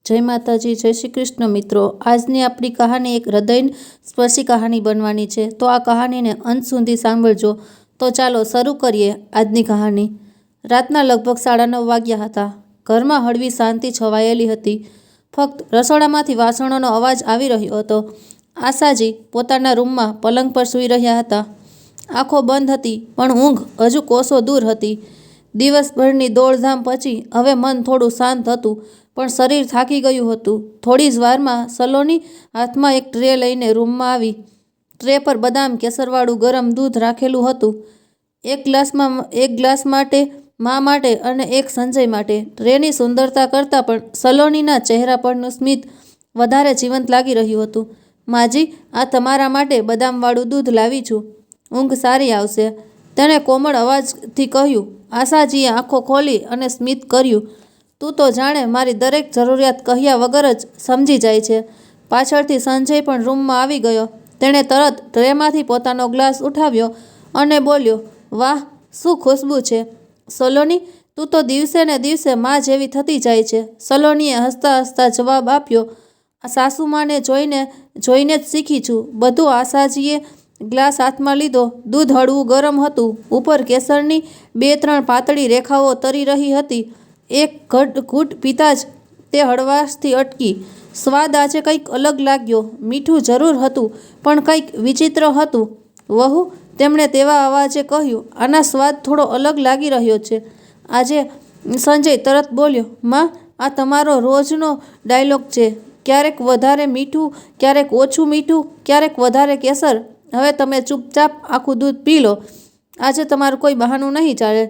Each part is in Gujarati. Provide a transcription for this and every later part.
જય માતાજી, જય શ્રી કૃષ્ણ મિત્રો। આજની આપણી કહાની એક હૃદય સ્પર્શી કહાની બનવાની છે, તો આ કહાનીને અંત સુધી સાંભળજો। તો ચાલો શરૂ કરીએ આજની કહાની। રાતના લગભગ 9:30 વાગ્યા હતા। ઘરમાં હળવી શાંતિ છવાયેલી હતી। ફક્ત રસોડામાંથી વાસણોનો અવાજ આવી રહ્યો હતો। આશાજી પોતાના રૂમમાં પલંગ પર સૂઈ રહ્યા હતા। આંખો બંધ હતી, પણ ઊંઘ હજુ કોસો દૂર હતી। દિવસભરની દોડધામ પછી હવે મન થોડું શાંત હતું, પણ શરીર થાકી ગયું હતું। થોડી જ વારમાં સલોની હાથમાં એક ટ્રે લઈને રૂમમાં આવી। ટ્રે પર બદામ કેસરવાળું ગરમ દૂધ રાખેલું હતું। એક ગ્લાસ માટે, મા માટે અને એક સંજય માટે। ટ્રેની સુંદરતા કરતાં પણ સલોનીના ચહેરા પરનું સ્મિત વધારે જીવંત લાગી રહ્યું હતું। માજી, આ તમારા માટે બદામવાળું દૂધ લાવી છું, ઊંઘ સારી આવશે, તેણે કોમળ અવાજથી કહ્યું। આશાજીએ આંખો ખોલી અને સ્મિત કર્યું। તું તો જાણે મારી દરેક જરૂરિયાત કહ્યા વગર જ સમજી જાય છે। પાછળથી સંજય પણ રૂમમાં આવી ગયો। તેણે તરત ટ્રેમાંથી પોતાનો ગ્લાસ ઉઠાવ્યો અને બોલ્યો, વાહ, શું ખુશ્બુ છે સલોની, તું તો દિવસે ને દિવસે માં જેવી થતી જાય છે। સલોનીએ હસતા હસતા જવાબ આપ્યો, સાસુમાને જોઈને જ શીખી છું બધું। આશાજીએ ગ્લાસ હાથમાં લીધો। દૂધ હળવું ગરમ હતું, ઉપર કેસરની 2-3 પાતળી રેખાઓ તરી રહી હતી। એક ઘૂંટ પીતા જ તે હળવાશથી અટકી। સ્વાદ આજે કંઈક અલગ લાગ્યો। મીઠું જરૂર હતું, પણ કંઈક વિચિત્ર હતું। વહુ, તેમણે તેવા અવાજે કહ્યું, આના સ્વાદ થોડો અલગ લાગી રહ્યો છે આજે। સંજય તરત બોલ્યો, માં, આ તમારો રોજનો ડાયલોગ છે, ક્યારેક વધારે મીઠું, ક્યારેક ઓછું મીઠું, ક્યારેક વધારે કેસર। હવે તમે ચૂપચાપ આખું દૂધ પી લો, આજે તમારું કોઈ બહાનું નહીં ચાલે।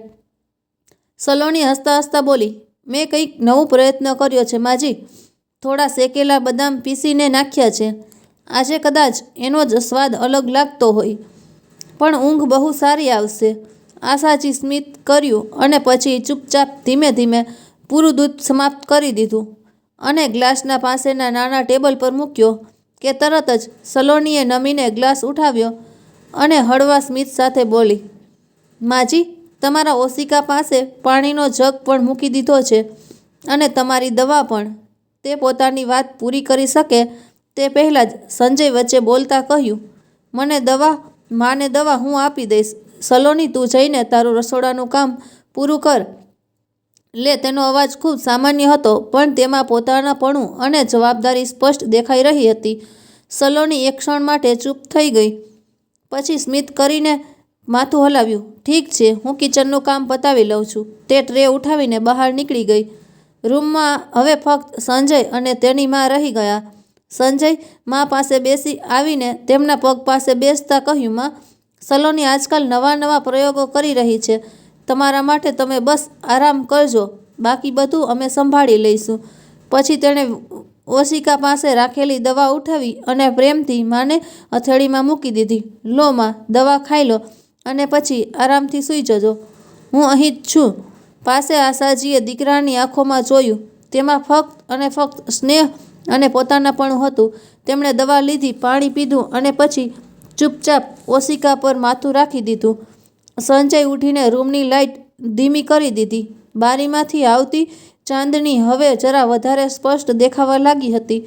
સલોની હસતા હસતા બોલી, મેં કંઈક નવું પ્રયત્ન કર્યો છે માજી, થોડા શેકેલા બદામ પીસીને નાખ્યા છે। આજે કદાચ એનો જ સ્વાદ અલગ લાગતો હોય, પણ ઊંઘ બહુ સારી આવશે। આશાજી સ્મિત કર્યું અને પછી ચૂપચાપ ધીમે ધીમે પૂરું દૂધ સમાપ્ત કરી દીધું અને ગ્લાસના પાસેના નાના ટેબલ પર મૂક્યો કે તરત જ સલોનીએ નમીને ગ્લાસ ઉઠાવ્યો અને હળવા સ્મિત સાથે બોલી, માજી, તમારા ઓશિકા પાસે પાણીનો જગ પણ મૂકી દીધો છે અને તમારી દવા પણ। તે પોતાની વાત પૂરી કરી શકે તે પહેલાં જ સંજય વચ્ચે બોલતા કહ્યું, માને દવા હું આપી દઈશ। સલોની, તું જઈને તારું રસોડાનું કામ પૂરું કર લે। તેનો અવાજ ખૂબ સામાન્ય હતો, પણ તેમાં પોતાનાપણું અને જવાબદારી સ્પષ્ટ દેખાઈ રહી હતી। સલોની એક ક્ષણ માટે ચૂપ થઈ ગઈ, પછી સ્મિત કરીને માથું હલાવ્યું। ઠીક છે, હું કિચનનું કામ પતાવી લઉં છું। તે ટ્રે ઉઠાવીને બહાર નીકળી ગઈ। રૂમમાં હવે ફક્ત સંજય અને તેની માં રહી ગયા। સંજય માં પાસે બેસી આવીને તેમના પગ પાસે બેસતા કહ્યું, માં, સલોની આજકાલ નવા પ્રયોગો કરી રહી છે, તમારા માટે તમે બસ આરામ કરજો, બાકી બધું અમે સંભાળી લઈશું। પછી તેણે ઓશિકા પાસે રાખેલી દવા ઉઠાવી અને પ્રેમથી માને હથેળીમાં મૂકી દીધી। લો માં, દવા ખાઈ લો અને પછી આરામથી સૂઈ જજો, હું અહીં જ છું પાસે। આશાજીએ દીકરાની આંખોમાં જોયું, તેમાં ફક્ત અને ફક્ત સ્નેહ અને પોતાનાપણું હતું। તેમણે દવા લીધી, પાણી પીધું અને પછી ચૂપચાપ ઓશિકા પર માથું રાખી દીધું। સંજય ઉઠીને રૂમની લાઇટ ધીમી કરી દીધી। બારીમાંથી આવતી ચાંદણી હવે જરા વધારે સ્પષ્ટ દેખાવા લાગી હતી,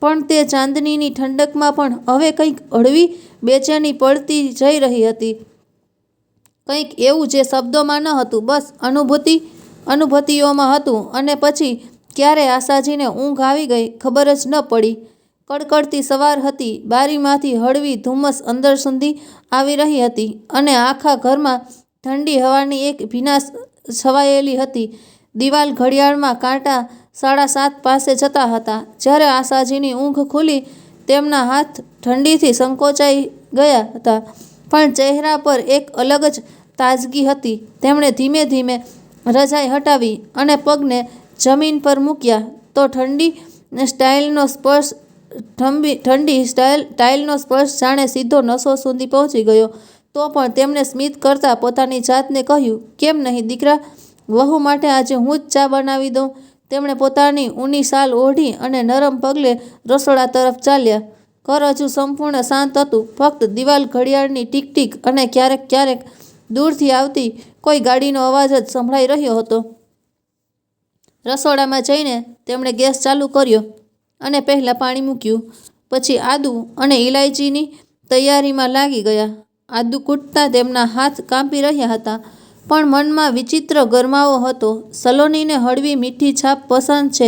પણ તે ચાંદનીની ઠંડકમાં પણ હવે કંઈક હળવી બેચેની પડતી જઈ રહી હતી। કંઈક એવું જે શબ્દોમાં ન હતું, બસ અનુભૂતિઓમાં હતું। અને પછી ક્યારે આશાજીને ઊંઘ આવી ગઈ ખબર જ ન પડી। કડકડતી સવાર હતી, બારીમાંથી હળવી ધુમ્મસ અંદર સુધી આવી રહી હતી અને આખા ઘરમાં ઠંડી હવાની એક ભીનાશ છવાયેલી હતી। દિવાલ ઘડિયાળમાં કાંટા 7:30 પાસે જતા હતા। જ્યારે આશાજીની ઊંઘ ખુલી, તેમના હાથ ઠંડીથી સંકોચાઈ ગયા હતા, પણ ચહેરા પર એક અલગ જ તાજગી હતી। તેમણે ધીમે ધીમે રજાઈ હટાવી અને પગને જમીન પર મૂક્યા તો ઠંડી ટાઇલનો સ્પર્શ જાણે સીધો નસો સુધી પહોંચી ગયો। તો પણ તેમણે સ્મિત કરતાં પોતાની જાતને કહ્યું, કેમ નહીં દીકરા, વહુ માટે આજે હું જ ચા બનાવી દઉં। તેમણે પોતાની ઊની શાલ ઓઢી અને નરમ પગલે રસોડા તરફ ચાલ્યા। ઘર હજુ સંપૂર્ણ શાંત હતું, ફક્ત દિવાલ ઘડિયાળની ટીક ટીક અને ક્યારેક ક્યારેક દૂરથી આવતી કોઈ ગાડીનો અવાજ જ સંભળાઈ રહ્યો હતો। રસોડામાં જઈને તેમણે ગેસ ચાલુ કર્યો અને પહેલાં પાણી મૂક્યું. પછી આદુ અને ઇલાયચીની તૈયારીમાં લાગી ગયા. આદુ કૂટતા તેમના હાથ કાંપી રહ્યા હતા, પણ મનમાં વિચિત્ર ગરમાવો હતો. સલોનીને હળવી મીઠી છાપ પસંદ છે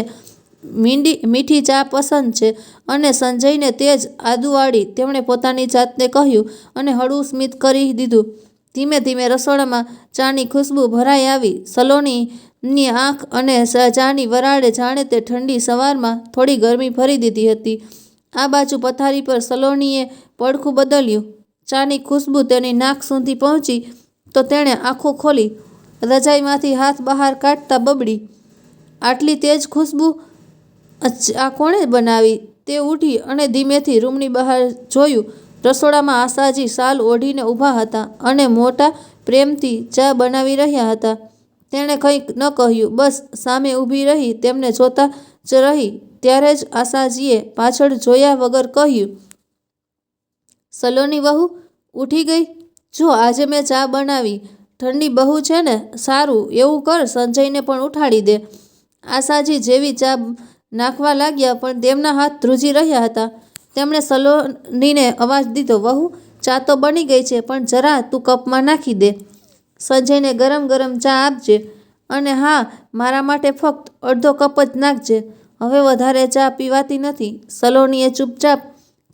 મીઠી ચા પસંદ છે અને સંજયને તેજ આદુવાળી. તેમણે પોતાની જાતને કહ્યું અને હળવું સ્મિત કરી દીધું. ધીમે ધીમે રસોડામાં ચાની ખુશ્બુ ભરાઈ આવી. સલોનીની આંખ અને ચાની વરાળે જાણે તે ઠંડી સવારમાં થોડી ગરમી ભરી દીધી હતી. આ બાજુ પથારી પર સલોનીએ પડખું બદલ્યું. ચાની ખુશ્બુ તેની નાક સુધી પહોંચી તો તેણે આંખો ખોલી. રજાઈમાંથી હાથ બહાર કાઢતા બબડી, આટલી તેજ ખુશ્બુ! આ કોણે બનાવી? તે ઉઠી અને ધીમેથી રૂમની બહાર જોયું. રસોડામાં આશાજી શાલ ઓઢીને ઊભા હતા અને મોટા પ્રેમથી ચા બનાવી રહ્યા હતા. તેણે કંઈ ન કહ્યું, બસ સામે ઊભી રહી તેમને જોતા જ રહી. ત્યારે જ આશાજીએ પાછળ જોયા વગર કહ્યું, સલોની વહુ ઉઠી ગઈ? જો આજે મેં ચા બનાવી. ઠંડી બહુ છે ને? સારું, એવું કર, સંજયને પણ ઉઠાડી દે. આશાજી જેવી ચા નાખવા લાગ્યા પણ તેમના હાથ ધ્રુજી રહ્યા હતા. તેમણે સલોનીને અવાજ દીધો, વહુ, ચા તો બની ગઈ છે, પણ જરા તું કપમાં નાખી દે. સંજયને ગરમ ગરમ ચા આપજે, અને હા, મારા માટે ફક્ત અડધો કપ જ નાખજે. હવે વધારે ચા પીવાતી નથી. સલોનીએ ચૂપચાપ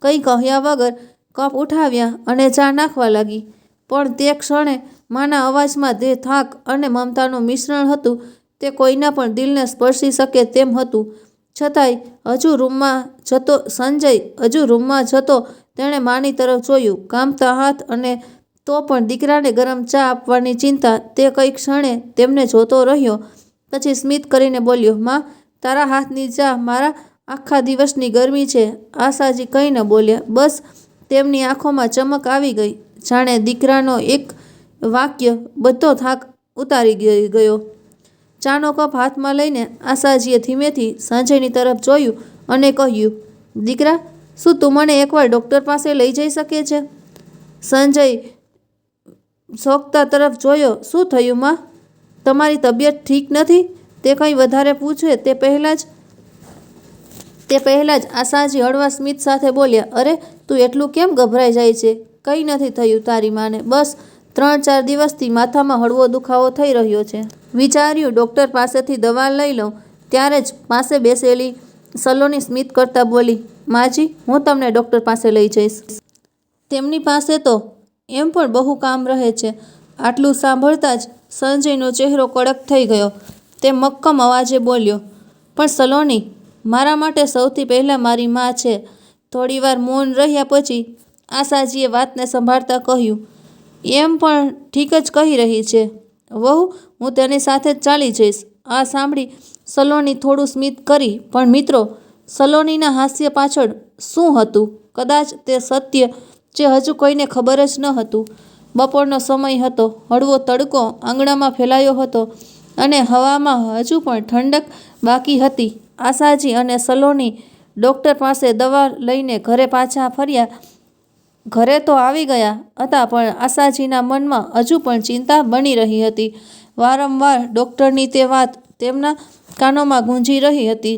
કંઈ કહ્યા વગર કપ ઉઠાવ્યા અને ચા નાખવા લાગી. પણ તે ક્ષણે માના અવાજમાં જે થાક અને મમતાનું મિશ્રણ હતું તે કોઈના પણ દિલને સ્પર્શી શકે તેમ હતું. છતાંય સંજય હજુ રૂમમાં જતો તેણે માની તરફ જોયું, કામતા હાથ, અને તો પણ દીકરાને ગરમ ચા આપવાની ચિંતા. તે કઈ ક્ષણે તેમને જોતો રહ્યો, પછી સ્મિત કરીને બોલ્યો, માં, તારા હાથની ચા મારા આખા દિવસની ગરમી છે. આશાજી કંઈ ન બોલ્યા. બસ તેમની આંખોમાં ચમક આવી ગઈ, જાણે દીકરાનો એક વાક્ય બધો થાક ઉતારી ગયો. ચાનો કપ હાથમાં લઈને આશાજીએ ધીમેથી સંજયની તરફ જોયું અને કહ્યું, દીકરા, શું તું મને એકવાર ડૉક્ટર પાસે લઈ જઈ શકે છે? સંજય શોકતા તરફ જોયો. શું થયું માં? તમારી તબિયત ઠીક નથી? તે કંઈ વધારે પૂછે તે પહેલાં જ આશાજી હળવા સ્મિત સાથે બોલ્યા, અરે, તું એટલું કેમ ગભરાઈ જાય છે? કંઈ નથી થયું તારી માને. બસ 3-4 દિવસથી માથામાં હળવો દુખાવો થઈ રહ્યો છે. વિચાર્યું ડૉક્ટર પાસેથી દવા લઈ લઉં. ત્યારે જ પાસે બેસેલી સલોની સ્મિત કરતા બોલી, માજી, હું તમને ડૉક્ટર પાસે લઈ જઈશ. તેમની પાસે તો એમ પણ બહુ કામ રહે છે. આટલું સાંભળતા જ સંજયનો ચહેરો કડક થઈ ગયો. તે મક્કમ અવાજે બોલ્યો, પણ સલોની, મારા માટે સૌથી પહેલાં મારી મા છે. થોડીવાર મૌન રહ્યા પછી આશાજીએ વાતને સંભાળતા કહ્યું, એમ પણ ઠીક જ કહી રહી છે વહુ, હું તેની સાથે જ ચાલી જઈશ. આ સાંભળી સલોની થોડું સ્મિત કરી. પણ મિત્રો, સલોનીના હાસ્ય પાછળ શું હતું? કદાચ તે સત્ય જે હજુ કોઈને ખબર જ ન હતું. બપોરનો સમય હતો. હળવો તડકો આંગણામાં ફેલાયો હતો અને હવામાં હજુ પણ ઠંડક બાકી હતી. આશાજી અને સલોની ડૉક્ટર પાસે દવા લઈને ઘરે પાછા ફર્યા. ઘરે તો આવી ગયા હતા, પણ આશાજીના મનમાં હજુ પણ ચિંતા બની રહી હતી. વારંવાર ડૉક્ટરની તે વાત તેમના કાનોમાં ગૂંજી રહી હતી,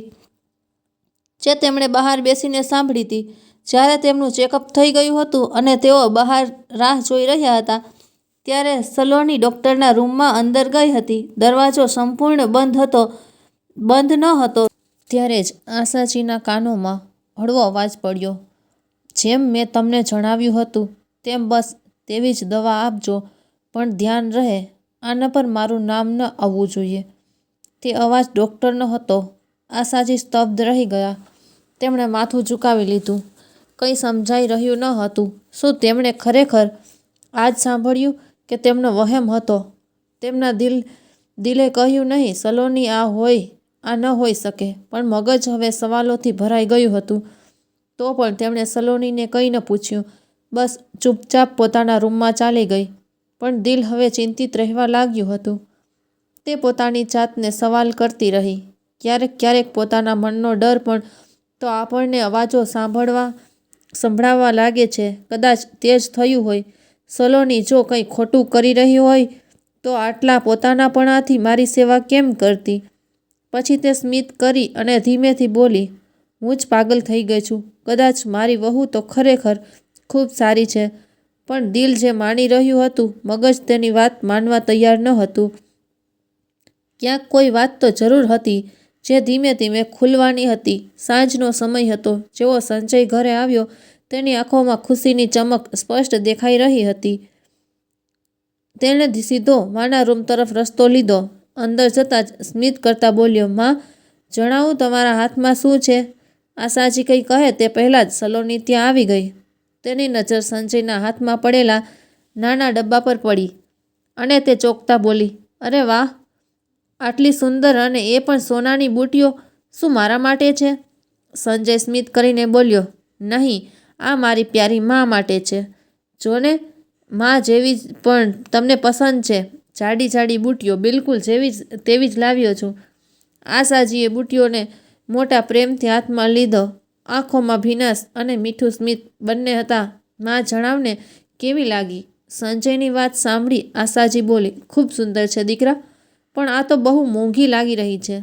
જે તેમણે બહાર બેસીને સાંભળી હતી. જ્યારે તેમનું ચેકઅપ થઈ ગયું હતું અને તેઓ બહાર રાહ જોઈ રહ્યા હતા, ત્યારે સલોની ડૉક્ટરના રૂમમાં અંદર ગઈ હતી. દરવાજો સંપૂર્ણ બંધ ન હતો. ત્યારે જ આશાજીના કાનોમાં હળવો અવાજ પડ્યો, જેમ મેં તમને જણાવ્યું હતું તેમ બસ તેવી જ દવા આપજો, પણ ધ્યાન રહે, આના પર મારું નામ ન આવવું જોઈએ. તે અવાજ ડૉક્ટરનો હતો. આશાજી સ્તબ્ધ રહી ગયા. તેમણે માથું ઝુકાવી લીધું. કંઈ સમજાઈ રહ્યું ન હતું. શું તેમણે ખરેખર આ જ સાંભળ્યું કે તેમનો વહેમ હતો? તેમના દિલે કહ્યું, નહીં સલોની, આ ન હોઈ શકે. પણ મગજ હવે સવાલોથી ભરાઈ ગયું હતું. તો પણ તેમણે સલોનીને કંઈ ન પૂછ્યું. બસ ચૂપચાપ પોતાના રૂમમાં ચાલી ગઈ. પણ દિલ હવે ચિંતિત રહેવા લાગ્યું હતું. તે પોતાની જાતને સવાલ કરતી રહી. ક્યારેક પોતાના મનનો ડર પણ તો આપણને અવાજો સંભળાવવા લાગે છે. કદાચ તે જ થયું હોય. સલોની જો કંઈ ખોટું કરી રહી હોય તો આટલા પોતાનાપણાથી મારી સેવા કેમ કરતી? પછી તે સ્મિત કરી અને ધીમેથી બોલી, હું જ પાગલ થઈ ગઈ છું. કદાચ મારી વહુ તો ખરેખર ખૂબ સારી છે, પણ દિલ જે માની રહ્યું હતું, મગજ તેની વાત માનવા તૈયાર ન હતું. ક્યાંક કોઈ વાત તો જરૂર હતી જે ધીમે ધીમે ખુલવાની હતી. સાંજનો સમય હતો. જેવો સંજય ઘરે આવ્યો તેની આંખોમાં ખુશીની ચમક સ્પષ્ટ દેખાઈ રહી હતી. તેણે સીધો માના રૂમ તરફ રસ્તો લીધો. અંદર જતાં જ સ્મિત કરતા બોલ્યો, માં, જણાવું તમારા હાથમાં શું છે? આશાજી કંઈ કહે તે પહેલાં જ સલોની ત્યાં આવી ગઈ. તેની નજર સંજયના હાથમાં પડેલા નાના ડબ્બા પર પડી અને તે ચોંકતા બોલી, અરે વાહ, આટલી સુંદર અને એ પણ સોનાની બુટ્ટીઓ શું મારા માટે છે? સંજય સ્મિત કરીને બોલ્યો, નહીં, આ મારી પ્યારી મા માટે છે. જોને, મા જેવી જ પણ તમને પસંદ છે. જાડી જાડી બુટ્ટીઓ, બિલકુલ જેવી જ તેવી જ લાવ્યો છું. આશાજીએ બુટ્ટીઓને મોટા પ્રેમથી હાથમાં લીધો. આંખોમાં ભીનાશ અને મીઠું સ્મિત બંને હતા. માં, જણાવને, કેવી લાગી? સંજયની વાત સાંભળી આશાજી બોલી, ખૂબ સુંદર છે દીકરા, પણ આ તો બહુ મોંઘી લાગી રહી છે.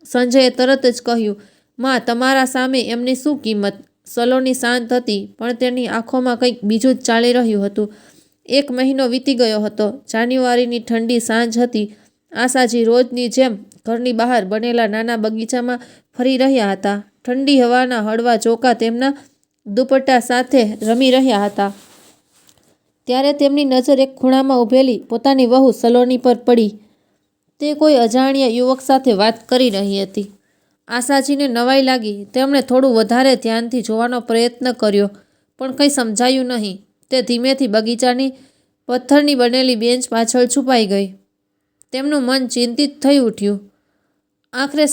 સંજયે તરત જ કહ્યું, માં, તમારા સામે એમની શું કિંમત? સલોની શાંત હતી, પણ તેની આંખોમાં કંઈક બીજું જ ચાલી રહ્યું હતું. 1 મહિનો વીતી ગયો હતો. જાન્યુઆરીની ઠંડી સાંજ હતી. આશાજી રોજની જેમ ઘરની બહાર બનેલા નાના બગીચામાં ફરી રહ્યા હતા. ઠંડી હવાના હળવા ઝોકા તેમના દુપટ્ટા સાથે રમી રહ્યા હતા. ત્યારે તેમની નજર એક ખૂણામાં ઊભેલી પોતાની વહુ સલોની પર પડી. તે કોઈ અજાણ્યા યુવક સાથે વાત કરી રહી હતી. આશાજીને નવાઈ લાગી. તેમણે થોડું વધારે ધ્યાનથી જોવાનો પ્રયત્ન કર્યો, પણ કંઈ સમજાયું નહીં. તે ધીમેથી બગીચાની પથ્થરની બનેલી બેન્ચ પાછળ છુપાઈ ગઈ. તેમનું મન ચિંતિત થઈ ઉઠ્યું. આખરે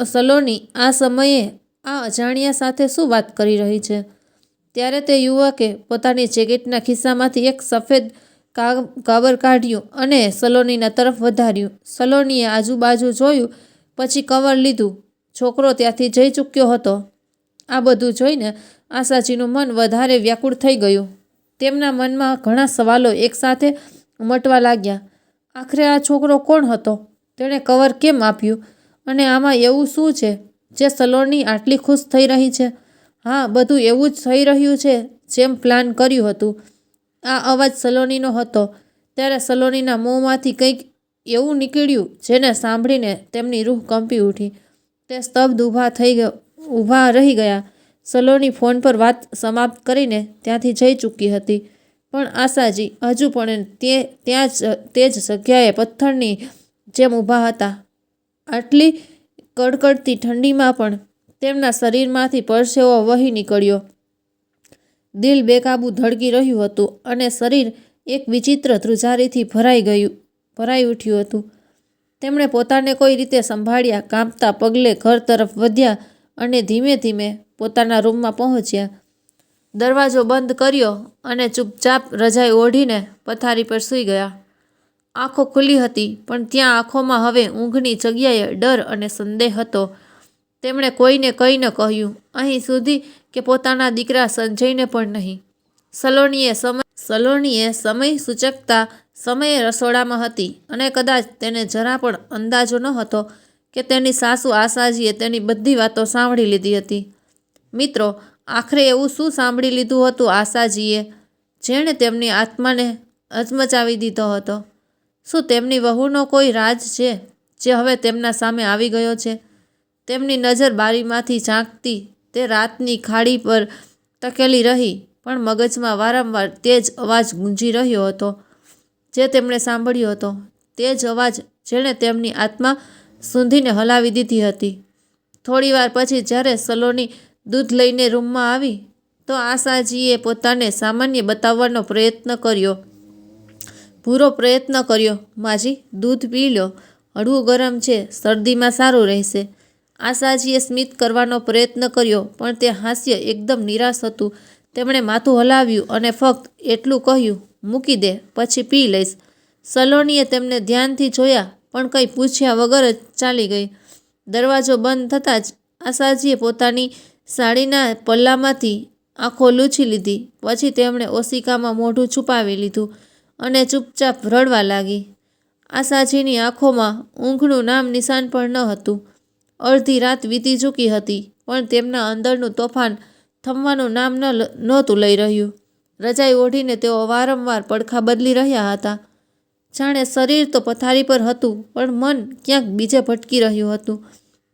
સલોની આ સમયે આ અજાણ્યા સાથે શું વાત કરી રહી છે? ત્યારે તે યુવકે પોતાની જેકેટના ખિસ્સામાંથી એક સફેદ કાબર કાઢ્યું અને સલોનીના તરફ વધાર્યું. સલોનીએ આજુબાજુ જોયું, પછી કવર લીધું. છોકરો ત્યાંથી જઈ ચૂક્યો હતો. આ બધું જોઈને આશાજીનું મન વધારે વ્યાકુળ થઈ ગયું. તેમના મનમાં ઘણા સવાલો એકસાથે ઉમટવા લાગ્યા. આખરે આ છોકરો કોણ હતો? તેણે કવર કેમ આપ્યું? અને આમાં એવું શું છે જે સલોની આટલી ખુશ થઈ રહી છે? હા, બધું એવું જ થઈ રહ્યું છે જેમ પ્લાન કર્યું હતું. આ અવાજ સલોનીનો હતો. ત્યારે સલોનીના મોંમાંથી કંઈક એવું નીકળ્યું જેને સાંભળીને તેમની રૂહ કંપી ઉઠી. તે સ્તબ્ધ ઊભા રહી ગયા. સલોની ફોન પર વાત સમાપ્ત કરીને ત્યાંથી જઈ ચૂકી હતી, પણ આશાજી હજુ પણ તે જ જગ્યાએ પથ્થરની જેમ ઊભા હતા. આટલી કડકડતી ઠંડીમાં પણ તેમના શરીરમાંથી પરસેવો વહી નીકળ્યો. દિલ બેકાબૂ ધડકી રહ્યું હતું અને શરીર એક વિચિત્ર ધ્રુજારીથી ભરાઈ ઉઠ્યું હતું. તેમણે પોતાને કોઈ રીતે સંભાળ્યા. કાંપતા પગલે ઘર તરફ વધ્યા અને ધીમે ધીમે પોતાના રૂમમાં પહોંચ્યા. દરવાજો બંધ કર્યો અને ચૂપચાપ રજાઈ ઓઢીને પથારી પર સૂઈ ગયા. આંખો ખુલ્લી હતી, પણ ત્યાં આંખોમાં હવે ઊંઘની જગ્યાએ ડર અને સંદેહ હતો. તેમણે કોઈને કંઈ ન કહ્યું, અહીં સુધી કે પોતાના દીકરા સંજયને પણ નહીં. સલોનીએ સમય સૂચકતા સમયે રસોડામાં હતી અને કદાચ તેને જરા પણ અંદાજો ન હતો કે તેની સાસુ આશાજીએ તેની બધી વાતો સાંભળી લીધી હતી. મિત્રો, આખરે એવું શું સાંભળી લીધું હતું આશાજીએ, જેણે તેમની આત્માને હચમચાવી દીધો હતો? શું તેમની વહુનો કોઈ રાજ છે જે હવે તેમના સામે આવી ગયો છે? તેમની નજર બારીમાંથી ઝાંકતી તે રાતની ખાડી પર ટકેલી રહી, પણ મગજમાં વારંવાર તે જ અવાજ ગુંજી રહ્યો હતો જે તેમણે સાંભળ્યો હતો. તે જ અવાજ જેણે તેમની આત્મા સૂંધીને હલાવી દીધી હતી. થોડીવાર પછી જ્યારે સલોની દૂધ લઈને રૂમમાં આવી, તો આશાજીએ પોતાને સામાન્ય બતાવવાનો પૂરો પ્રયત્ન કર્યો. માજી, દૂધ પી લો, હળવું ગરમ છે, શરદીમાં સારું રહેશે. આશાજીએ સ્મિત કરવાનો પ્રયત્ન કર્યો, પણ તે હાસ્ય એકદમ નિરાશ હતું. તેમણે માથું હલાવ્યું અને ફક્ત એટલું કહ્યું, મૂકી દે, પછી પી લઈશ. સલોનીએ તેમને ધ્યાનથી જોયા, પણ કંઈ પૂછ્યા વગર જ ચાલી ગઈ. દરવાજો બંધ થતાં જ આશાજીએ પોતાની સાડીના પલ્લામાંથી આંખો લૂછી લીધી. પછી તેમણે ઓશિકામાં મોઢું છુપાવી લીધું અને ચૂપચાપ રડવા લાગી. આશાજીની આંખોમાં ઊંઘનું નામ નિશાન પણ ન હતું. અડધી રાત વીતી ચૂકી હતી, પણ તેમના અંદરનું તોફાન થમવાનું નામ નહોતું લઈ રહ્યું. રજાઈ ઓઢીને તેઓ વારંવાર પડખા બદલી રહ્યા હતા. જાણે શરીર તો પથારી પર હતું, પણ મન ક્યાંક બીજે ભટકી રહ્યું હતું.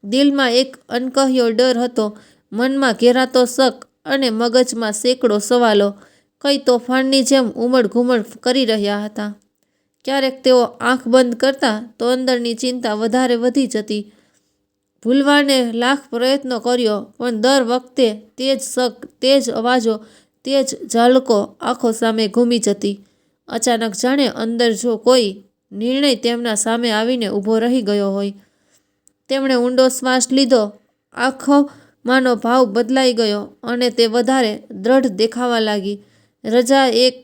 દિલમાં એક અનકહ્યો ડર હતો, મનમાં ઘેરાતો શક અને મગજમાં સેંકડો સવાલો કઈ તોફાનની જેમ ઉમડ-ઘુમડ કરી રહ્યા હતા. ક્યારેક તેઓ આંખ બંધ કરતા તો અંદરની ચિંતા વધારે વધી જતી. ભૂલવાને લાખ પ્રયત્નો કર્યો, પણ દર વખતે તે જ શક, તે જ અવાજો, તે જ ઝાલકો આંખો સામે ઘૂમી જતી. અચાનક જાણે અંદર જો કોઈ નિર્ણય તેમના સામે આવીને ઊભો રહી ગયો હોય. તેમણે ઊંડો શ્વાસ લીધો. આંખોમાંનો ભાવ બદલાઈ ગયો અને તે વધારે દ્રઢ દેખાવા લાગી. રજાએ એક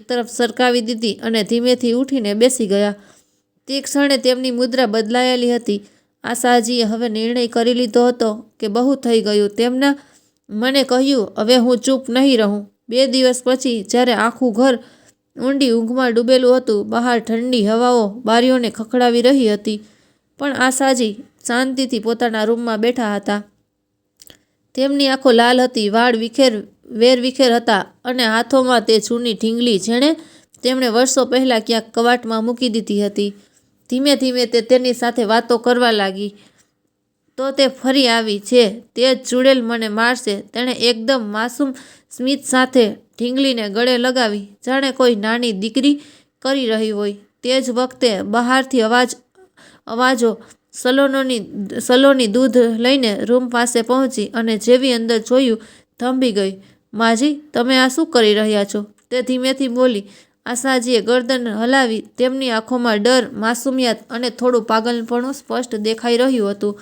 તરફ સરકાવી દીધી અને ધીમેથી ઉઠીને બેસી ગયા. તે ક્ષણે તેમની મુદ્રા બદલાયેલી હતી. આશાજીએ હવે નિર્ણય કરી લીધો હતો કે બહુ થઈ ગયું. તેમના મને કહ્યું, હવે હું ચૂપ નહીં રહું. 2 દિવસ પછી જ્યારે આખું ઘર ઊંડી ઊંઘમાં ડૂબેલું હતું, બહાર ઠંડી હવાઓ બારીઓને ખખડાવી રહી હતી, પણ આશાજી શાંતિથી પોતાના રૂમમાં બેઠા હતા. તેમની આંખો લાલ હતી, વાળ વેરવિખેર હતા અને હાથોમાં તે જૂની ઢીંગલી જેણે તેમણે વર્ષો પહેલાં ક્યાંક કબાટમાં મૂકી દીધી હતી. ધીમે ધીમે તે તેની સાથે વાતો કરવા લાગી. તો તે ફરી આવી છે, તે જ ચૂડેલ મને મારશે. તેણે એકદમ માસૂમ સ્મિત સાથે ઢીંગલીને ગળે લગાવી, જાણે કોઈ નાની દીકરી કરી રહી હોય. તે જ વખતે બહારથી અવાજો સલોની દૂધ લઈને રૂમ પાસે પહોંચી અને જેવી અંદર જોયું, થંભી ગઈ. માજી, તમે આ શું કરી રહ્યા છો? તે ધીમેથી બોલી. આશાજીએ ગરદન હલાવી. તેમની આંખોમાં ડર, માસૂમિયત અને થોડું પાગલપણું સ્પષ્ટ દેખાઈ રહ્યું હતું.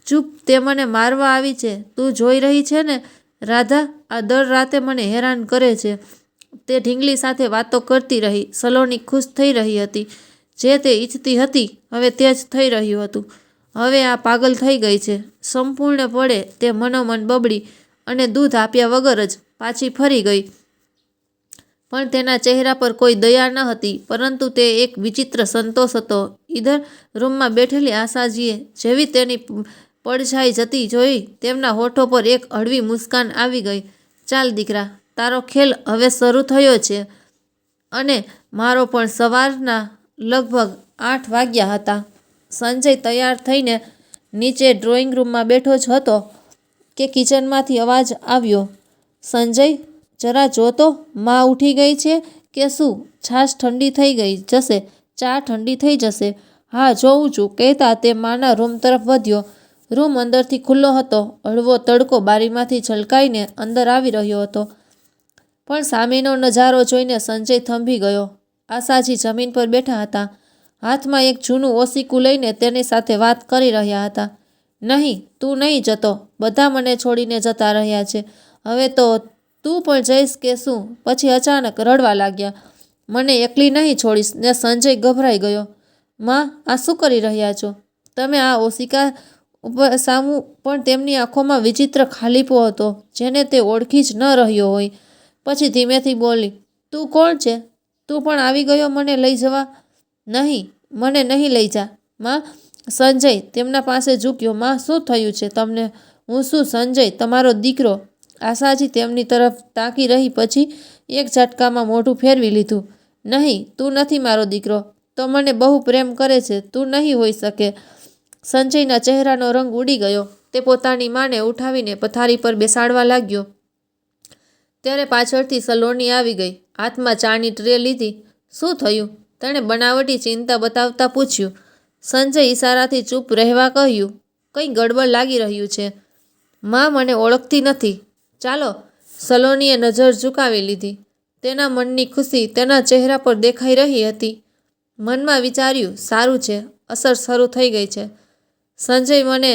ચૂપ, તે મને મારવા આવી છે. તું જોઈ રહી છે ને રાધા, આ દર રાતે મને હેરાન કરે છે. તે ઢીંગલી સાથે વાતો કરતી રહી. સલોની ખુશ થઈ રહી હતી. જે તે ઈચ્છતી હતી હવે તે જ થઈ રહ્યું હતું. હવે આ પાગલ થઈ ગઈ છે. સંપૂર્ણપણે તે મનોમન બબડી અને દૂધ આપ્યા વગર જ પાછી ફરી ગઈ. પણ તેના ચહેરા પર કોઈ દયા ન હતી, પરંતુ તે એક વિચિત્ર સંતોષ હતો. ઈધર રૂમમાં બેઠેલી આશાજીએ જેવી તેની પડછાઈ જતી જોઈ, તેમના હોઠો પર એક હળવી મુસ્કાન આવી ગઈ. ચાલ દીકરા, તારો ખેલ હવે શરૂ થયો છે. અને મારો પણ. સવારના લગભગ 8 વાગ્યા હતા. સંજય તૈયાર થઈને નીચે ડ્રોઈંગ રૂમમાં બેઠો જ હતો કે કિચનમાંથી અવાજ આવ્યો. સંજય, જરા જો તો, માં ઉઠી ગઈ છે કે શું? છાશ ઠંડી થઈ ગઈ જશે, ચા ઠંડી થઈ જશે. હા, જોઉં છું, કહેતા તે માના રૂમ તરફ વધ્યો. રૂમ અંદરથી ખુલ્લો હતો. હળવો તડકો બારીમાંથી છલકાઈને અંદર આવી રહ્યો હતો. પણ સામેનો નજારો જોઈને સંજય થંભી ગયો. આશાજી જમીન પર બેઠા હતા. હાથમાં એક જૂનું ઓશીકું લઈને તેની સાથે વાત કરી રહ્યા હતા. નહીં, તું નહીં જતો. બધા મને છોડીને જતા રહ્યા છે. હવે તો તું પણ જઈશ કે શું? પછી અચાનક રડવા લાગ્યા. મને એકલી નહીં છોડીશ ને? સંજય ગભરાઈ ગયો. માં, આ શું કરી રહ્યા છો તમે? આ ઓશિકા ઉપર સામું, પણ તેમની આંખોમાં વિચિત્ર ખાલીપો હતો, જેને તે ઓળખી જ ન રહ્યો હોય. પછી ધીમેથી બોલી. તું કોણ છે? તું પણ આવી ગયો મને લઈ જવા? નહીં, મને નહીં લઈ જા માં. સંજય તેમના પાસે ઝૂક્યો. માં, શું થયું છે તમને? હું શું સંજય, તમારો દીકરો? આશાજી તેમની તરફ તાકી રહી, પછી એક ઝટકામાં મોઢું ફેરવી લીધું. નહીં, તું નથી મારો દીકરો. તો મને બહુ પ્રેમ કરે છે. તું નહીં હોઈ શકે. સંજયના ચહેરાનો રંગ ઉડી ગયો. તે પોતાની માને ઉઠાવીને પથારી પર બેસાડવા લાગ્યો. ત્યારે પાછળથી સલોની આવી ગઈ. હાથમાં ચાની ટ્રે લીધી. શું થયું? તેણે બનાવટી ચિંતા બતાવતા પૂછ્યું. સંજય ઈશારાથી ચૂપ રહેવા કહ્યું. કંઈ ગડબડ લાગી રહ્યું છે. માં મને ઓળખતી નથી. ચાલો. સલોનીએ નજર ઝુકાવી લીધી. તેના મનની ખુશી તેના ચહેરા પર દેખાઈ રહી હતી. મનમાં વિચાર્યું, સારું છે, અસર શરૂ થઈ ગઈ છે. સંજય મને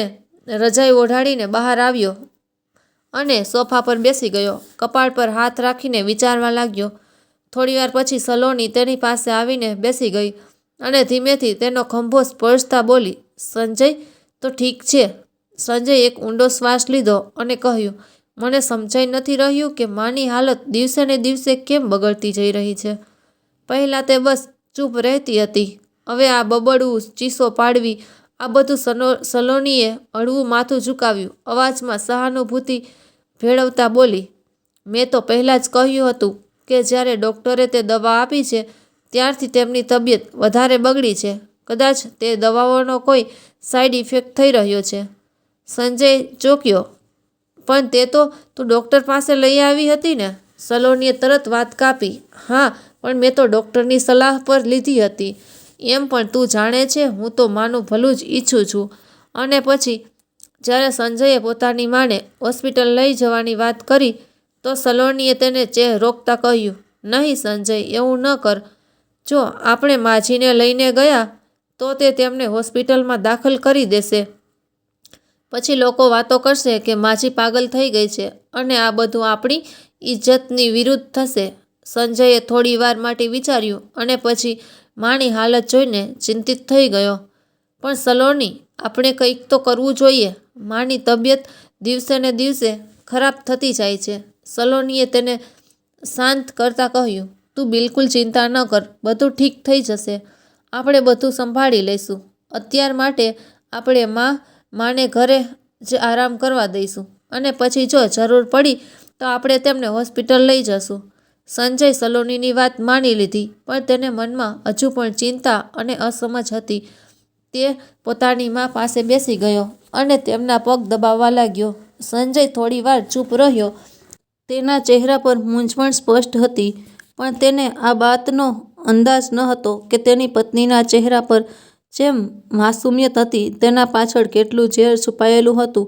રજાઈ ઓઢાડીને બહાર આવ્યો અને સોફા પર બેસી ગયો. કપાળ પર હાથ રાખીને વિચારવા લાગ્યો. થોડીવાર પછી સલોની તેની પાસે આવીને બેસી ગઈ અને ધીમેથી તેનો ખંભો સ્પર્શતા બોલી. સંજય, તો ઠીક છે. સંજયે એક ઊંડો શ્વાસ લીધો અને કહ્યું, મને સમજાઈ નથી રહ્યું કે માની હાલત દિવસે ને દિવસે કેમ બગડતી જઈ રહી છે. પહેલાં તે બસ ચૂપ રહેતી હતી. હવે આ બબડવું, ચીસો પાડવી આ બધું સલોનીએ હળવું માથું ઝુકાવ્યું. અવાજમાં સહાનુભૂતિ ભેળવતા બોલી, મેં તો પહેલાં જ કહ્યું હતું કે જ્યારે ડૉક્ટરે તે દવા આપી છે ત્યારથી તેમની તબિયત વધારે બગડી છે. કદાચ તે દવાઓનો કોઈ સાઈડ ઇફેક્ટ થઈ રહ્યો છે. સંજય ચોંક્યો. પણ તે તો તું ડૉક્ટર પાસે લઈ આવી હતી ને? સલોનીએ તરત વાત કાપી. હા, પણ મેં તો ડૉક્ટરની સલાહ પર લીધી હતી. એમ પણ તું જાણે છે હું તો માનું ભલું જ ઈચ્છું છું. અને પછી જ્યારે સંજયે પોતાની માને હોસ્પિટલ લઈ જવાની વાત કરી તો સલોનીએ તેને રોકતા કહ્યું, નહીં સંજય, એવું ન કર. જો આપણે માજીને લઈને ગયા તો તે તેમને હોસ્પિટલમાં દાખલ કરી દેશે. પછી લોકો વાતો કરશે કે માજી પાગલ થઈ ગઈ છે અને આ બધું આપણી ઇજ્જતની વિરુદ્ધ થશે. સંજયે થોડી વાર માટે વિચાર્યું અને પછી માની હાલત જોઈને ચિંતિત થઈ ગયો. પણ સલોની, આપણે કંઈક તો કરવું જોઈએ. માની તબિયત દિવસે ને દિવસે ખરાબ થતી જાય છે. સલોનીએ તેને શાંત કરતા કહ્યું, તું બિલકુલ ચિંતા ન કર. બધું ઠીક થઈ જશે. આપણે બધું સંભાળી લઈશું. અત્યાર માટે આપણે માને ઘરે જ આરામ કરવા દઈશું અને પછી જો જરૂર પડી તો આપણે તેમને હોસ્પિટલ લઈ જશું. સંજય સલોનીની વાત માની લીધી, પણ તેને મનમાં હજુ પણ ચિંતા અને અસમજ હતી. તે પોતાની મા પાસે બેસી ગયો અને તેમના પગ દબાવવા લાગ્યો. સંજય થોડી વાર ચૂપ રહ્યો. તેના ચહેરા પર મૂંઝવણ સ્પષ્ટ હતી, પણ તેને આ વાતનો અંદાજ ન હતો કે તેની પત્નીના ચહેરા પર જેમ માસૂમિયત હતી તેના પાછળ કેટલું ઝેર છુપાયેલું હતું.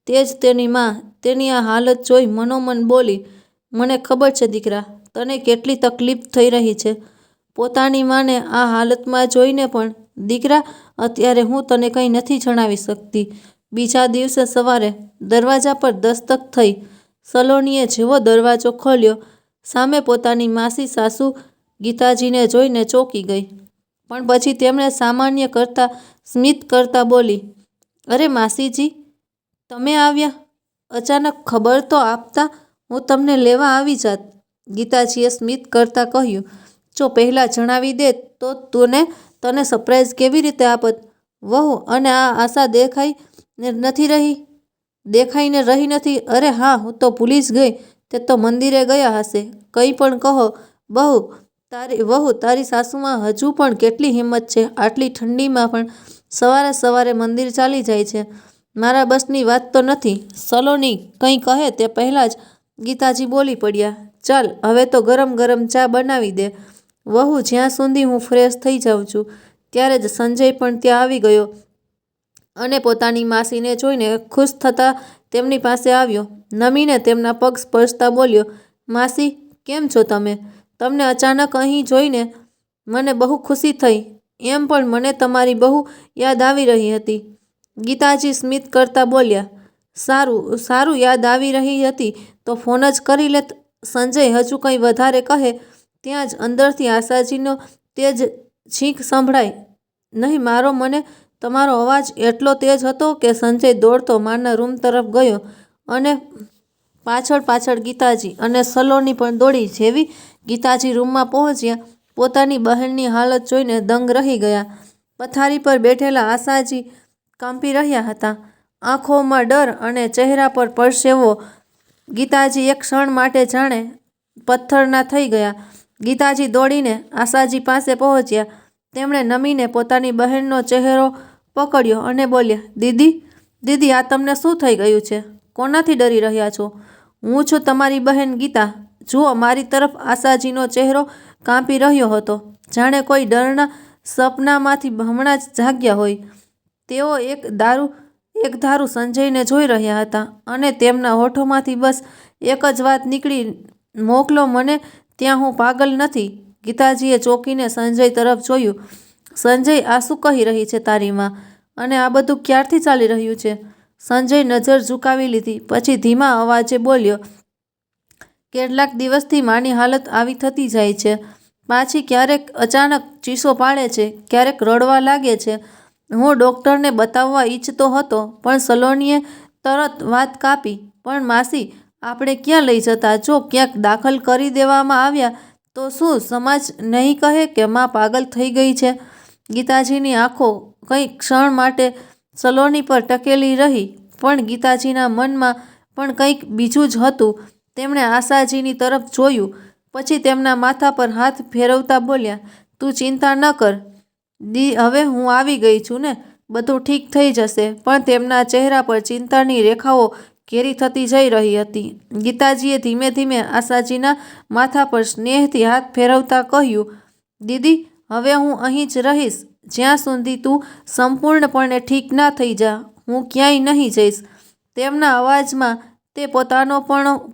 તે જ તેની મા તેની આ હાલત જોઈ મનોમન બોલી, મને ખબર છે દીકરા, તને કેટલી તકલીફ થઈ રહી છે. પોતાની માને આ હાલતમાં જોઈને પણ, દીકરા, અત્યારે હું તને કંઈ નથી જણાવી શકતી. બીજા દિવસે સવારે દરવાજા પર દસ્તક થઈ. સલોનીએ જેવો દરવાજો ખોલ્યો, સામે પોતાની માસી સાસુ ગીતાજીને જોઈને ચોંકી ગઈ. પણ પછી તેમણે સામાન્ય કરતાં સ્મિત કરતા બોલી, અરે માસીજી, તમે આવ્યા? અચાનક ખબર તો આપતા હું તમને લેવા આવી જાત. ગીતાજીએ સ્મિત કરતા કહ્યું, જો પહેલાં જણાવી દે તો તને સરપ્રાઈઝ કેવી રીતે આપત? વહુ, અને આ આશા દેખાઈને રહી નથી. અરે હા, હું તો ભૂલી જ ગઈ. તે તો મંદિરે ગયા હશે. કંઈ પણ કહો વહુ, તારી સાસુમાં હજુ પણ કેટલી હિંમત છે. આટલી ઠંડીમાં પણ સવારે સવારે મંદિર ચાલી જાય છે. મારા બસની વાત તો નથી. સલોની કંઈ કહે તે પહેલાં જ ગીતાજી બોલી પડ્યા, ચાલ હવે તો ગરમ ગરમ ચા બનાવી દે. વહુ, જ્યાં સુધી હું ફ્રેશ થઈ જાઉં છું. ત્યારે જ સંજય પણ ત્યાં આવી ગયો અને પોતાની માસીને જોઈને ખુશ થતા તેમની પાસે આવ્યો. નમીને તેમના પગ સ્પર્શતા બોલ્યો, માસી, કેમ છો તમે? તમને અચાનક અહીં જોઈને મને બહુ ખુશી થઈ. એમ પણ મને તમારી બહુ યાદ આવી રહી હતી. ગીતાજી સ્મિત કરતા બોલ્યા, સારું, યાદ આવી રહી હતી તો ફોન જ કરી લેત. સંજય હજુ કંઈ વધારે કહે ત્યાં જ અંદરથી આશાજીનો તેજ છીંક સંભળાય. નહીં, મને તમારો અવાજ એટલો તેજ હતો કે સંજય દોડતો માના રૂમ તરફ ગયો અને પાછળ ગીતાજી અને સલોની પણ દોડી. જેવી ગીતાજી રૂમમાં પહોંચ્યા, પોતાની બહેનની હાલત જોઈને દંગ રહી ગયા. પથારી પર બેઠેલા આશાજી કાંપી રહ્યા હતા, આંખોમાં ડર અને ચહેરા પર પરસેવો. ગીતાજી એક ક્ષણ માટે જાણે પથ્થરના થઈ ગયા. ગીતાજી દોડીને આશાજી પાસે પહોંચ્યા. તેમણે નમીને પોતાની બહેનનો ચહેરો પકડ્યો અને બોલ્યા, દીદી, આ તમને શું થઈ ગયું છે? કોનાથી ડરી રહ્યા છો? હું છું તમારી બહેન ગીતા. જુઓ મારી તરફ. આશાજીનો ચહેરો કાંપી રહ્યો હતો, જાણે કોઈ ડરના સપનામાંથી હમણાં જ જાગ્યા હોય. તેઓ એકધારું સંજયને જોઈ રહ્યા હતા અને તેમના હોઠોમાંથી બસ એક જ વાત નીકળી, મોકલો મને ત્યાં, હું પાગલ નથી. ગીતાજીએ ચોંકીને સંજય તરફ જોયું. સંજય, આ શું કહી રહી છે તારી મા? અને આ બધું ક્યારથી ચાલી રહ્યું છે? સંજય નજર ઝુકાવી લીધી, પછી ધીમા અવાજે બોલ્યો, કેટલાક દિવસથી માની હાલત આવી થતી જાય છે. પાછી ક્યારેક અચાનક ચીસો પાડે છે, ક્યારેક રડવા લાગે છે. હું ડૉક્ટરને બતાવવા ઈચ્છતો હતો, પણ સલોનીએ તરત વાત કાપી. પણ માસી, આપણે ક્યાં લઈ જતા? જો ક્યાંક દાખલ કરી દેવામાં આવ્યા તો શું સમાજ નહીં કહે કે મા પાગલ થઈ ગઈ છે? ગીતાજીની આંખો કંઈક ક્ષણ માટે સલોની પર ટકેલી રહી, પણ ગીતાજીના મનમાં પણ કંઈક બીજું જ હતું. તેમણે આશાજીની તરફ જોયું, પછી તેમના માથા પર હાથ ફેરવતા બોલ્યા, તું ચિંતા ન કર હવે હું આવી ગઈ છું ને, બધું ઠીક થઈ જશે. પણ તેમના ચહેરા પર ચિંતાની રેખાઓ ઘેરી થતી જઈ રહી હતી. ગીતાજીએ ધીમે ધીમે આશાજીના માથા પર સ્નેહથી હાથ ફેરવતા કહ્યું, દીદી, હવે હું અહીં જ રહીશ. જ્યાં સુધી તું સંપૂર્ણપણે ઠીક ના થઈ જા, હું ક્યાંય નહીં જઈશ. તેમના અવાજમાં તે પોતાનો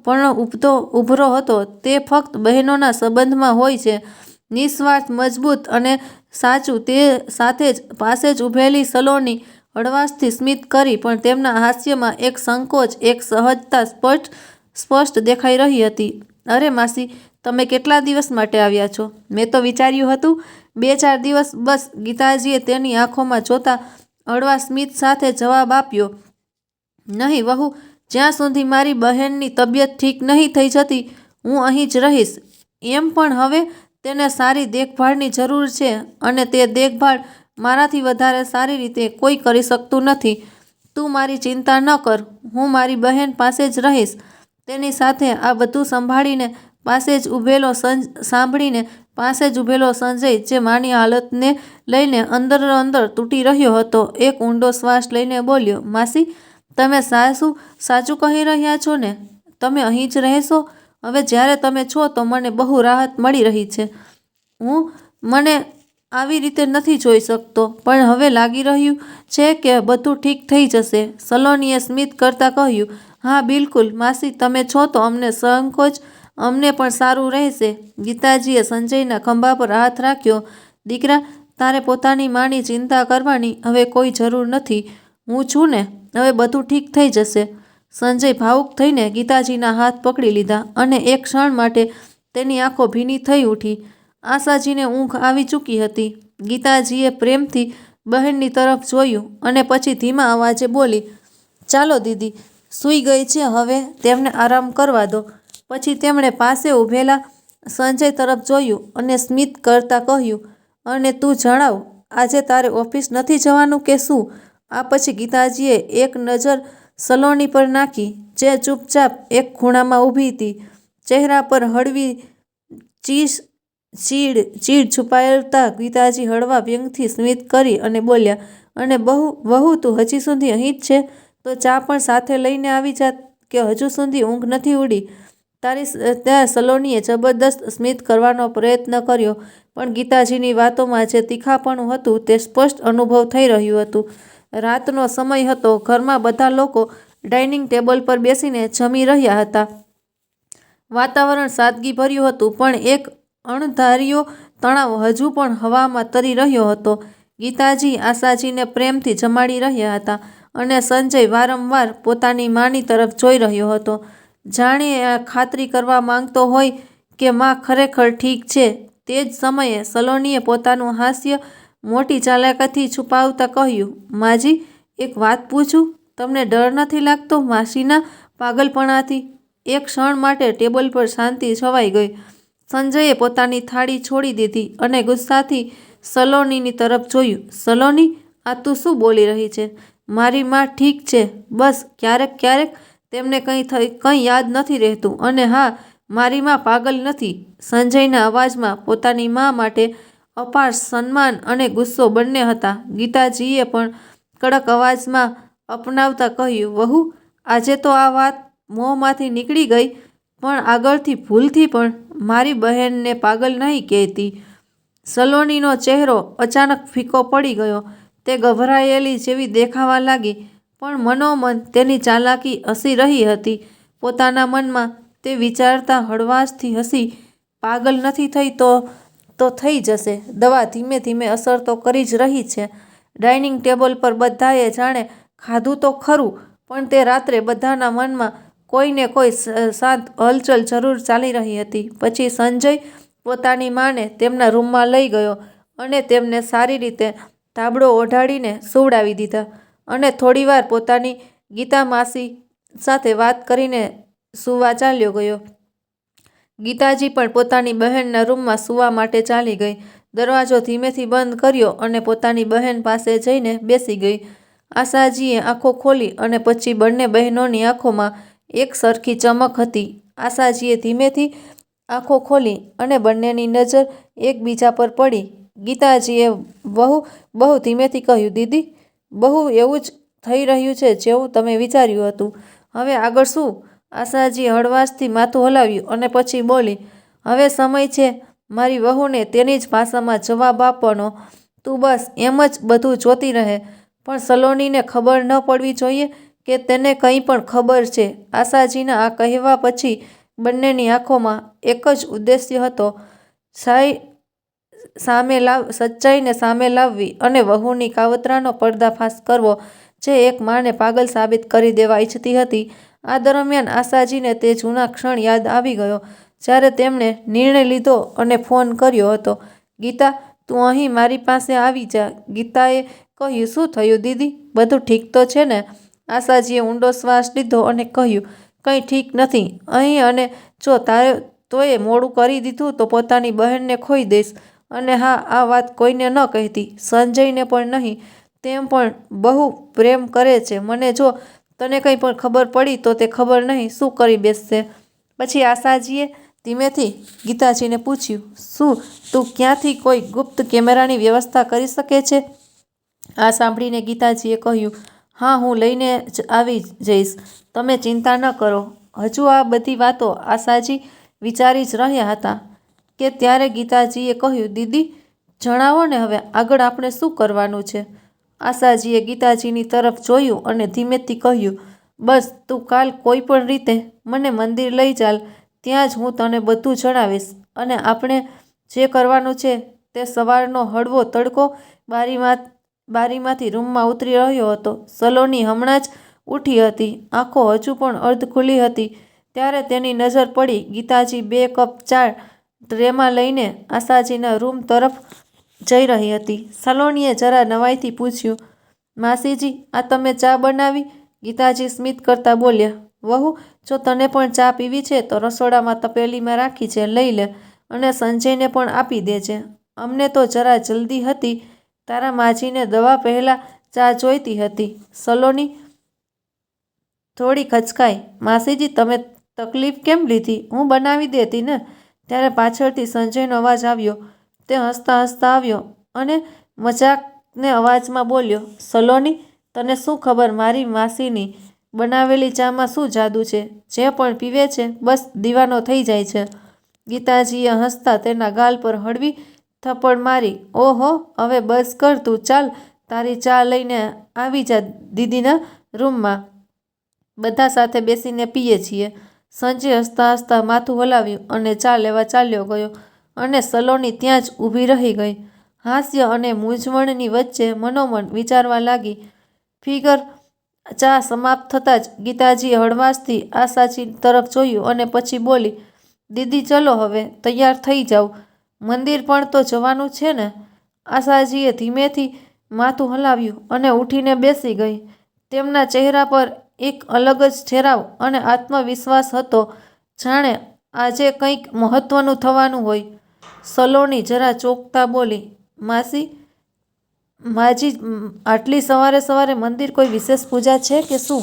પણ ઉભરો હતો. તે ફક્ત બહેનોના સંબંધમાં હોય છે, નિસ્વાર્થ, મજબૂત અને સાચું. તે સાથે જ પાસે જ ઊભેલી સલોની હળવાશથી સ્મિત કરી, પણ તેમના હાસ્યમાં એક સંકોચ, એક સહજતા સ્પષ્ટ દેખાઈ રહી હતી. અરે માસી, તમે કેટલા દિવસ માટે આવ્યા છો? મેં તો વિચાર્યું હતું 2-4 દિવસ બસ. ગીતાજીએ તેની આંખોમાં જોતા હળવા સ્મિત સાથે જવાબ આપ્યો. નહીં વહુ, જ્યાં સુધી મારી બહેનની તબિયત ઠીક નહીં થઈ જતી, હું અહીં જ રહીશ. એમ પણ હવે તેને સારી દેખભાળની જરૂર છે, અને તે દેખભાળ મારાથી વધારે સારી રીતે કોઈ કરી શકતું નથી. તું મારી ચિંતા ન કર, હું મારી બહેન પાસે જ રહીશ. તેની સાથે આ બધું સાંભળીને પાસે જ ઊભેલો સંજય, જે માની હાલતને લઈને અંદર તૂટી રહ્યો હતો, એક ઊંડો શ્વાસ લઈને બોલ્યો, માસી, તમે સાચું કહી રહ્યા છો ને? તમે અહીં જ રહેશો? હવે જ્યારે તમે છો તો મને બહુ રાહત મળી રહી છે. હું મને આવી રીતે નથી જોઈ શકતો, પણ હવે લાગી રહ્યું છે કે બધું ઠીક થઈ જશે. સલોનીએ સ્મિત કરતા કહ્યું, હા બિલકુલ માસી, તમે છો તો અમને સંકોચ, અમને પણ સારું રહેશે. ગીતાજીએ સંજયના ખભા પર હાથ રાખ્યો. દીકરા, તારે પોતાની માની ચિંતા કરવાની હવે કોઈ જરૂર નથી. હું છું ને, હવે બધું ઠીક થઈ જશે. સંજય ભાવુક થઈને ગીતાજીના હાથ પકડી લીધા, અને એક ક્ષણ માટે તેની આંખો ભીની થઈ ઉઠી. આશાજીને ઊંઘ આવી ચૂકી હતી. ગીતાજીએ પ્રેમથી બહેનની તરફ જોયું, અને પછી ધીમા અવાજે બોલી, ચાલો દીદી, સૂઈ ગઈ છે, હવે તેમને આરામ કરવા દો. પછી તેમણે પાસે ઊભેલા સંજય તરફ જોયું અને સ્મિત કરતા કહ્યું, અને તું જણાવ, આજે તારે ઓફિસ નથી જવાનું કે શું? આ પછી ગીતાજીએ એક નજર સલોની પર નાખી, જે ચૂપચાપ એક ખૂણામાં ઊભી હતી. ચહેરા પર હળવી ચીડ છુપાવતા ગીતાજી હળવા વ્યંગથી સ્મિત કરી અને બોલ્યા, અને વહુ, તું હજી સુધી અહીં જ છે? તો ચા પણ સાથે લઈને આવી જાત, કે હજુ સુધી ઊંઘ નથી ઉડી? ત્યાં સલોનીએ જબરદસ્ત સ્મિત કરવાનો પ્રયત્ન કર્યો, પણ ગીતાજીની વાતોમાં જે તીખાપણું હતું તે સ્પષ્ટ અનુભવ થઈ રહ્યું હતું. રાતનો સમય હતો. ઘરમાં બધા લોકો ડાઇનિંગ ટેબલ પર બેસીને જમી રહ્યા હતા. વાતાવરણ સાદગીભર્યું હતું, પણ એક અણધાર્યો તણાવ હજુ પણ હવામાં તરી રહ્યો હતો. ગીતાજી આશાજીને પ્રેમથી જમાડી રહ્યા હતા, અને સંજય વારંવાર પોતાની માની તરફ જોઈ રહ્યો હતો, જાણે ખાતરી કરવા માંગતો હોય કે માં ખરેખર ઠીક છે. તે જ સમયે સલોનીએ પોતાનું હાસ્ય મોટી ચાલાકીથી છુપાવતા કહ્યું, માજી, એક વાત પૂછું? તમને ડર નથી લાગતો માસીના પાગલપણાથી? એક ક્ષણ માટે ટેબલ પર શાંતિ છવાઈ ગઈ. સંજયે પોતાની થાળી છોડી દીધી અને ગુસ્સાથી સલોનીની તરફ જોયું. સલોની, આ તું શું બોલી રહી છે? મારી માં ઠીક છે, બસ ક્યારેક તેમને કંઈ યાદ નથી રહેતું. અને હા, મારી માં પાગલ નથી. સંજયના અવાજમાં પોતાની માં માટે અપાર સન્માન અને ગુસ્સો બંને હતા. ગીતાજીએ પણ કડક અવાજમાં અપનાવતા કહ્યું, વહુ, આજે તો આ વાત મોંમાંથી નીકળી ગઈ, પણ આગળથી ભૂલથી પણ મારી બહેનને પાગલ નહીં કહેતી. સલોનીનો ચહેરો અચાનક ફીકો પડી ગયો. તે ગભરાયેલી જેવી દેખાવા લાગી, પણ મનોમન તેની ચાલાકી હસી રહી હતી. પોતાના મનમાં તે વિચારતા હળવાશથી હસી, પાગલ નથી થઈ તો થઈ જશે. દવા ધીમે ધીમે અસર તો કરી જ રહી છે. ડાઇનિંગ ટેબલ પર બધાએ જાણે ખાધું તો ખરું, પણ તે રાત્રે બધાના મનમાં કોઈને કોઈ શાંત હલચલ જરૂર ચાલી રહી હતી. પછી સંજય પોતાની માને તેમના રૂમમાં લઈ ગયો, અને તેમને સારી રીતે ધાબળો ઓઢાડીને સુવડાવી દીધા, અને થોડીવાર પોતાની ગીતા માસી સાથે વાત કરીને સૂવા ચાલ્યો ગયો. ગીતાજી પણ પોતાની બહેનના રૂમમાં સૂવા માટે ચાલી ગઈ. દરવાજો ધીમેથી બંધ કર્યો અને પોતાની બહેન પાસે જઈને બેસી ગઈ. આશાજીએ આંખો ખોલી અને પછી બંને બહેનોની આંખોમાં એક સરખી ચમક હતી. આશાજીએ ધીમેથી આંખો ખોલી અને બંનેની નજર એકબીજા પર પડી. ગીતાજીએ બહુ ધીમેથી કહ્યું, દીદી, બહુ એવું જ થઈ રહ્યું છે જેવું તમે વિચાર્યું હતું. હવે આગળ શું? આશાજીએ હળવાશથી માથું હલાવ્યું અને પછી બોલી, હવે સમય છે મારી વહુને તેની જ ભાષામાં જવાબ આપવાનો. તું બસ એમ જ બધું જોતી રહે. પણ સલોનીને ખબર ન પડવી જોઈએ કે તેને કંઈ પણ ખબર છે. આશાજીના આ કહેવા પછી બંનેની આંખોમાં એક જ ઉદ્દેશ્ય હતો, સચ્ચાઈને સામે લાવવી અને વહુની કાવતરાનો પર્દાફાશ કરવો, જે એક માને પાગલ સાબિત કરી દેવા ઈચ્છતી હતી. આ દરમિયાન આશાજીને તે જૂના ક્ષણ યાદ આવી ગયો જ્યારે તેમણે નિર્ણય લીધો અને ફોન કર્યો હતો. ગીતા, તું અહીં મારી પાસે આવી જા. ગીતાએ કહ્યું, શું થયું દીદી? બધું ઠીક તો છે ને? આશાજીએ ઊંડો શ્વાસ લીધો અને કહ્યું, કંઈ ઠીક નથી અહીં, અને જો તોય મોડું કરી દીધું તો પોતાની બહેનને ખોઈ દઈશ. અને હા, આ વાત કોઈને ન કહેતી, સંજયને પણ નહીં. તેમ પણ બહુ પ્રેમ કરે છે મને. જો તને કંઈ પણ ખબર પડી તો તે ખબર નહીં શું કરી બેસશે. પછી આશાજીએ ધીમેથી ગીતાજીને પૂછ્યું, શું તું ક્યાંથી કોઈ ગુપ્ત કેમેરાની વ્યવસ્થા કરી શકે છે? આ સાંભળીને ગીતાજીએ કહ્યું, હા, હું લઈને જ આવી જઈશ, તમે ચિંતા ન કરો. હજુ આ બધી વાતો આશાજી વિચારી જ રહ્યા હતા કે ત્યારે ગીતાજીએ કહ્યું, દીદી, જણાવો ને હવે આગળ આપણે શું કરવાનું છે? આશાજીએ ગીતાજીની તરફ જોયું અને ધીમેથી કહ્યું, બસ તું કાલ કોઈ પણ રીતે મને મંદિર લઈ ચાલ. ત્યાં જ હું તને બધું જણાવીશ. અને આપણે જે કરવાનું છે તે સવારનો હળવો તડકો બારીમાંથી રૂમમાં ઉતરી રહ્યો હતો. સલોની હમણાં જ ઉઠી હતી. આંખો હજુ પણ અર્ધ ખુલ્લી હતી ત્યારે તેની નજર પડી. ગીતાજી 2 કપ ચા ટ્રેમાં લઈને આશાજીના રૂમ તરફ જઈ રહી હતી. સલોનીએ જરા નવાઈથી પૂછ્યું, માસીજી, આ તમે ચા બનાવી? ગીતાજી સ્મિત કરતા બોલ્યા, વહુ, જો તને પણ ચા પીવી છે તો રસોડામાં તપેલીમાં રાખી છે, લઈ લે. અને સંજયને પણ આપી દેજે. અમને તો જરા જલ્દી હતી. તારા માજીને દવા પહેલાં ચા જોઈતી હતી. સલોની થોડી ખચકાઈ. માસીજી, તમે તકલીફ કેમ લીધી? હું બનાવી દેતી ને. ત્યારે પાછળથી સંજયનો અવાજ આવ્યો. તે હસતા હસતા આવ્યો અને મજાકને અવાજમાં બોલ્યો, સલોની, તને શું ખબર મારી માસીની બનાવેલી ચામાં શું જાદુ છે? જે પણ પીવે છે બસ દીવાનો થઈ જાય છે. ગીતાજીએ હસતા તેના ગાલ પર હળવી થપ્પડ મારી. ઓહો, હવે બસ કર તું. ચાલ, તારી ચા લઈને આવી જા દીદીના રૂમમાં. બધા સાથે બેસીને પીએ છીએ. સંજય હસતા હસતા માથું હલાવ્યું અને ચા લેવા ચાલ્યો ગયો અને સલોની ત્યાં જ ઊભી રહી ગઈ. હાસ્ય અને મૂંઝવણની વચ્ચે મનોમન વિચારવા લાગી. ફિગર ચા સમાપ્ત થતાં જ ગીતાજીએ હળવાશથી આશાજી તરફ જોયું અને પછી બોલી, દીદી, ચલો હવે તૈયાર થઈ જાવ. મંદિર પણ તો જવાનું છે ને? આશાજીએ ધીમેથી માથું હલાવ્યું અને ઉઠીને બેસી ગઈ. તેમના ચહેરા પર એક અલગ જ ઠેરાવ અને આત્મવિશ્વાસ હતો, જાણે આજે કંઈક મહત્વનું થવાનું હોય. સલોની જરા ચોંકતા બોલી, માજી, આટલી સવારે સવારે મંદિર, કોઈ વિશેષ પૂજા છે કે શું?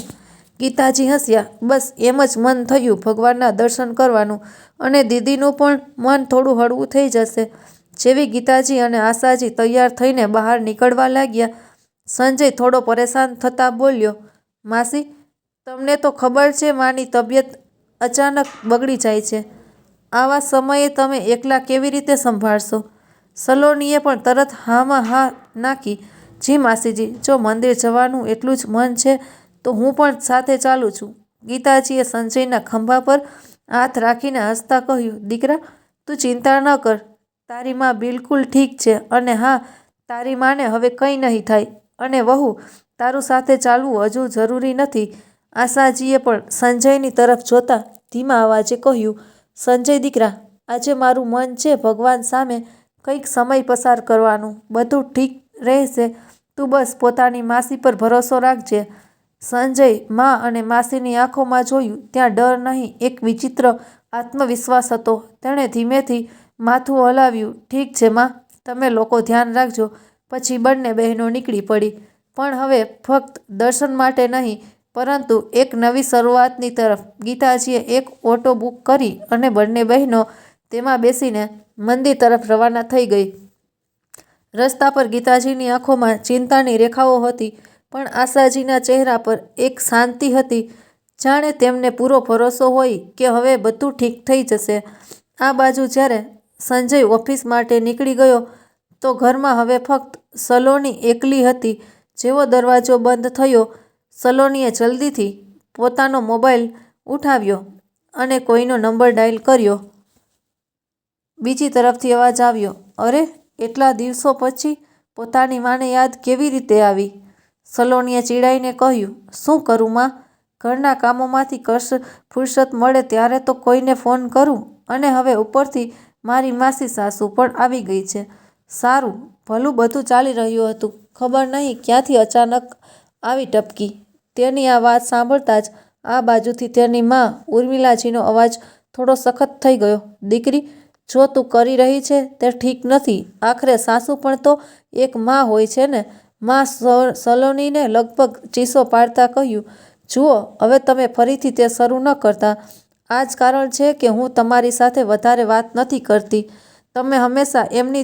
ગીતાજી હસ્યા. બસ એમ જ મન થયું ભગવાનના દર્શન કરવાનું, અને દીદીનું પણ મન થોડું હળવું થઈ જશે. જેવી ગીતાજી અને આશાજી તૈયાર થઈને બહાર નીકળવા લાગ્યા, સંજય થોડો પરેશાન થતાં બોલ્યો, માસી, તમને તો ખબર છે માની તબિયત અચાનક બગડી જાય છે. આવા સમયે તમે એકલા કેવી રીતે સંભાળશો? સલોનીએ પણ તરત હામાં હા નાખી. જી માસીજી, જો મંદિર જવાનું એટલું જ મન છે તો હું પણ સાથે ચાલું છું. ગીતાજીએ સંજયના ખભા પર હાથ રાખીને હસતા કહ્યું, દીકરા, તું ચિંતા ન કર. તારી માં બિલકુલ ઠીક છે. અને હા, તારી માને હવે કંઈ નહીં થાય. અને વહુ, તારું સાથે ચાલવું હજુ જરૂરી નથી. આશાજીએ પણ સંજયની તરફ જોતા ધીમા અવાજે કહ્યું, સંજય દીકરા, આજે મારું મન છે ભગવાન સામે કંઈક સમય પસાર કરવાનું. બધું ઠીક રહેશે. તું બસ પોતાની માસી પર ભરોસો રાખજે. સંજય મા અને માસીની આંખોમાં જોયું. ત્યાં ડર નહીં, એક વિચિત્ર આત્મવિશ્વાસ હતો. તેણે ધીમેથી માથું હલાવ્યું. ઠીક છે માં, તમે લોકો ધ્યાન રાખજો. પછી બંને બહેનો નીકળી પડી, પણ હવે ફક્ત દર્શન માટે નહીં, પરંતુ એક નવી શરૂઆતની તરફ. ગીતાજીએ એક ઓટો બુક કરી અને બંને બહેનો તેમાં બેસીને મંદિર તરફ રવાના થઈ ગઈ. રસ્તા પર ગીતાજીની આંખોમાં ચિંતાની રેખાઓ હતી, પણ આશાજીના ચહેરા પર એક શાંતિ હતી, જાણે તેમને પૂરો ભરોસો હોય કે હવે બધું ઠીક થઈ જશે. આ બાજુ જ્યારે સંજય ઓફિસ માટે નીકળી ગયો, તો ઘરમાં હવે ફક્ત સલોની એકલી હતી. જેવો દરવાજો બંધ થયો, સલોનીએ જલ્દીથી પોતાનો મોબાઈલ ઉઠાવ્યો અને કોઈનો નંબર ડાયલ કર્યો. બીજી તરફથી અવાજ આવ્યો, "અરે, એટલા દિવસો પછી પોતાની માને યાદ કેવી રીતે આવી?" સલોનીએ ચીડાઈને કહ્યું, "શું કરું માં? ઘરના કામોમાંથી ફુરસત મળે ત્યારે તો કોઈને ફોન કરું, અને હવે ઉપરથી મારી માસી સાસુ પણ આવી ગઈ છે." સારું, ભલું બધું ચાલી રહ્યું હતું, ખબર નહીં ક્યાંથી અચાનક આવી ટપકી. તેની આ વાત સાંભળતા જ આ બાજુથી તેની મા ઉર્મિલાજીનો અવાજ થોડો સખત થઈ ગયો, "દીકરી, જો તું કરી રહી છે તે ઠીક નથી. આખરે સાસુ પણ તો એક મા હોય છે ને." મા સલોનીને લગભગ ચીસો પાડતા કહ્યું, "જુઓ, હવે તમે ફરીથી તે શરૂ ન કરતા. આ જ કારણ છે કે હું તમારી સાથે વધારે વાત નથી કરતી. તમે હંમેશા એમની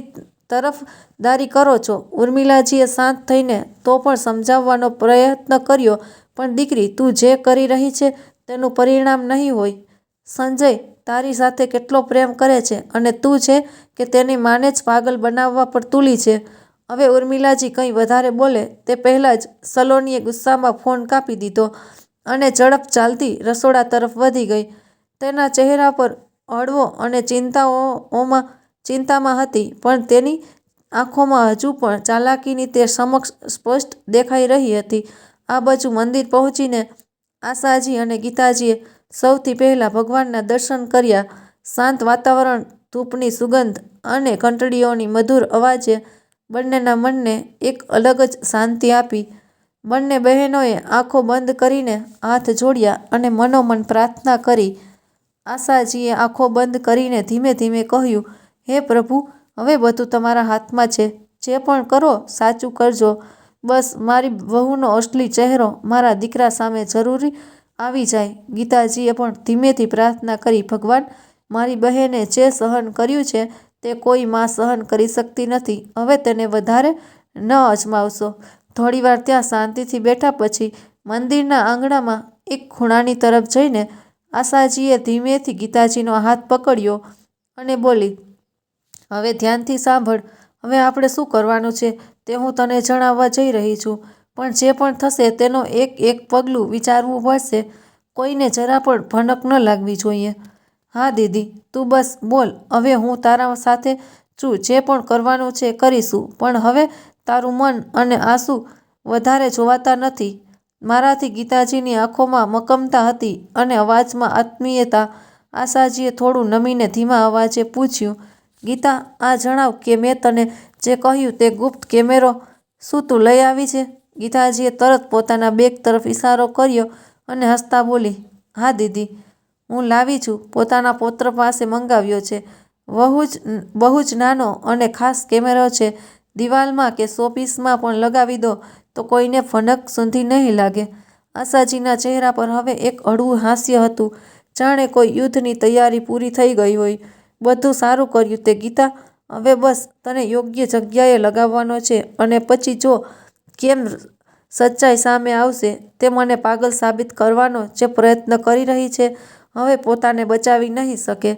તરફદારી કરો છો." ઉર્મિલાજીએ શાંત થઈને તો પણ સમજાવવાનો પ્રયત્ન કર્યો, "પણ દીકરી, તું જે કરી રહી છે તેનું પરિણામ નહીં હોય. સંજય તારી સાથે કેટલો પ્રેમ કરે છે, અને તું છે કે તેની માને જ પાગલ બનાવવા પર તુલી છે." હવે ઉર્મિલાજી કંઈ વધારે બોલે તે પહેલાં જ સલોનીએ ગુસ્સામાં ફોન કાપી દીધો અને ઝડપ ચાલતી રસોડા તરફ વધી ગઈ. તેના ચહેરા પર હળવો અને ચિંતામાં હતી, પણ તેની આંખોમાં હજુ પણ ચાલાકીની તે સમક્ષ સ્પષ્ટ દેખાઈ રહી હતી. આ બાજુ મંદિર પહોંચીને આશાજી અને ગીતાજીએ સૌથી પહેલાં ભગવાનના દર્શન કર્યા. શાંત વાતાવરણ, ધૂપની સુગંધ અને ઘંટડીઓની મધુર અવાજે બંનેના મનને એક અલગ જ શાંતિ આપી. બંને બહેનોએ આંખો બંધ કરીને હાથ જોડ્યા અને મનોમન પ્રાર્થના કરી. આશાજીએ આંખો બંધ કરીને ધીમે ધીમે કહ્યું, "હે પ્રભુ, હવે બધું તમારા હાથમાં છે. જે પણ કરો સાચું કરજો. બસ મારી વહુનો અસલી ચહેરો મારા દીકરા સામે જરૂરી આવી જાય." ગીતાજીએ પણ ધીમેથી પ્રાર્થના કરી, "ભગવાન, મારી બહેને જે સહન કર્યું છે તે કોઈ મા સહન કરી શકતી નથી. હવે તેને વધારે ન અજમાવશો." થોડીવાર ત્યાં શાંતિથી બેઠા પછી મંદિરના આંગણામાં એક ખૂણાની તરફ જઈને આશાજીએ ધીમેથી ગીતાજીનો હાથ પકડ્યો અને બોલી, "હવે ધ્યાનથી સાંભળ. હવે આપણે શું કરવાનું છે તે હું તને જણાવવા જઈ રહી છું, પણ જે પણ થશે તેનો એક એક પગલું વિચારવું પડશે. કોઈને જરા પણ ભનક ન લાગવી જોઈએ." "હા દીદી, તું બસ બોલ. હવે હું તારા સાથે છું. જે પણ કરવાનું છે કરીશું, પણ હવે તારું મન અને આંસુ વધારે જોવાતા નથી." મારાથી ગીતાજીની આંખોમાં મક્કમતા હતી અને અવાજમાં આત્મીયતા. આશાજીએ થોડું નમીને ધીમા અવાજે પૂછ્યું, "ગીતા, આ જણાવ કે મેં તને જે કહ્યું તે ગુપ્ત કેમેરો શું તું લઈ આવી છે?" ગીતાજીએ તરત પોતાના બેગ તરફ ઇશારો કર્યો અને હસતા બોલી, "હા દીદી, હું લાવી છું. પોતાના પૌત્ર પાસે મંગાવ્યો છે. બહુ જ નાનો અને ખાસ કેમેરો છે. દિવાલમાં કે શોપીસમાં પણ લગાવી દો તો કોઈને ભનક સૂંધી નહીં લાગે." આશાજીના ચહેરા પર હવે એક હળવું હાસ્ય હતું, જાણે કોઈ યુદ્ધની તૈયારી પૂરી થઈ ગઈ હોય. "બધું સારું કર્યું તે ગીતા. હવે બસ તને યોગ્ય જગ્યાએ લગાવવાનો છે, અને પછી જો કેમ સચ્ચાઈ સામે આવશે, તે મને પાગલ સાબિત કરવાનો જે પ્રયત્ન કરી રહી છે, હવે પોતાને બચાવી નહીં શકે."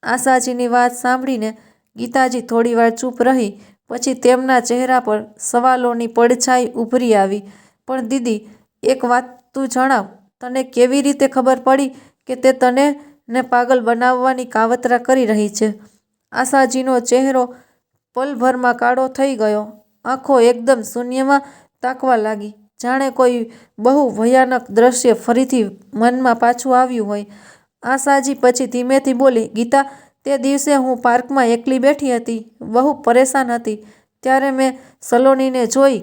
આશાજીની વાત સાંભળીને ગીતાજી થોડીવાર ચૂપ રહી. પછી તેમના ચહેરા પર સવાલોની પડછાઈ ઉભરી આવી, "પણ દીદી, એક વાત તું જણાવ. તને કેવી રીતે ખબર પડી કે તે તને ને પાગલ બનાવવાની કાવતરા કરી રહી છે?" આશાજીનો ચહેરો પલભરમાં કાળો થઈ ગયો. આંખો એકદમ શૂન્યમાં તાકવા લાગી, જાણે કોઈ બહુ ભયાનક દ્રશ્ય ફરીથી મનમાં પાછું આવ્યું હોય. આશાજી પછી ધીમેથી બોલી, "ગીતા, તે દિવસે હું પાર્કમાં એકલી બેઠી હતી, બહુ પરેશાન હતી. ત્યારે મેં સલોનીને જોઈ.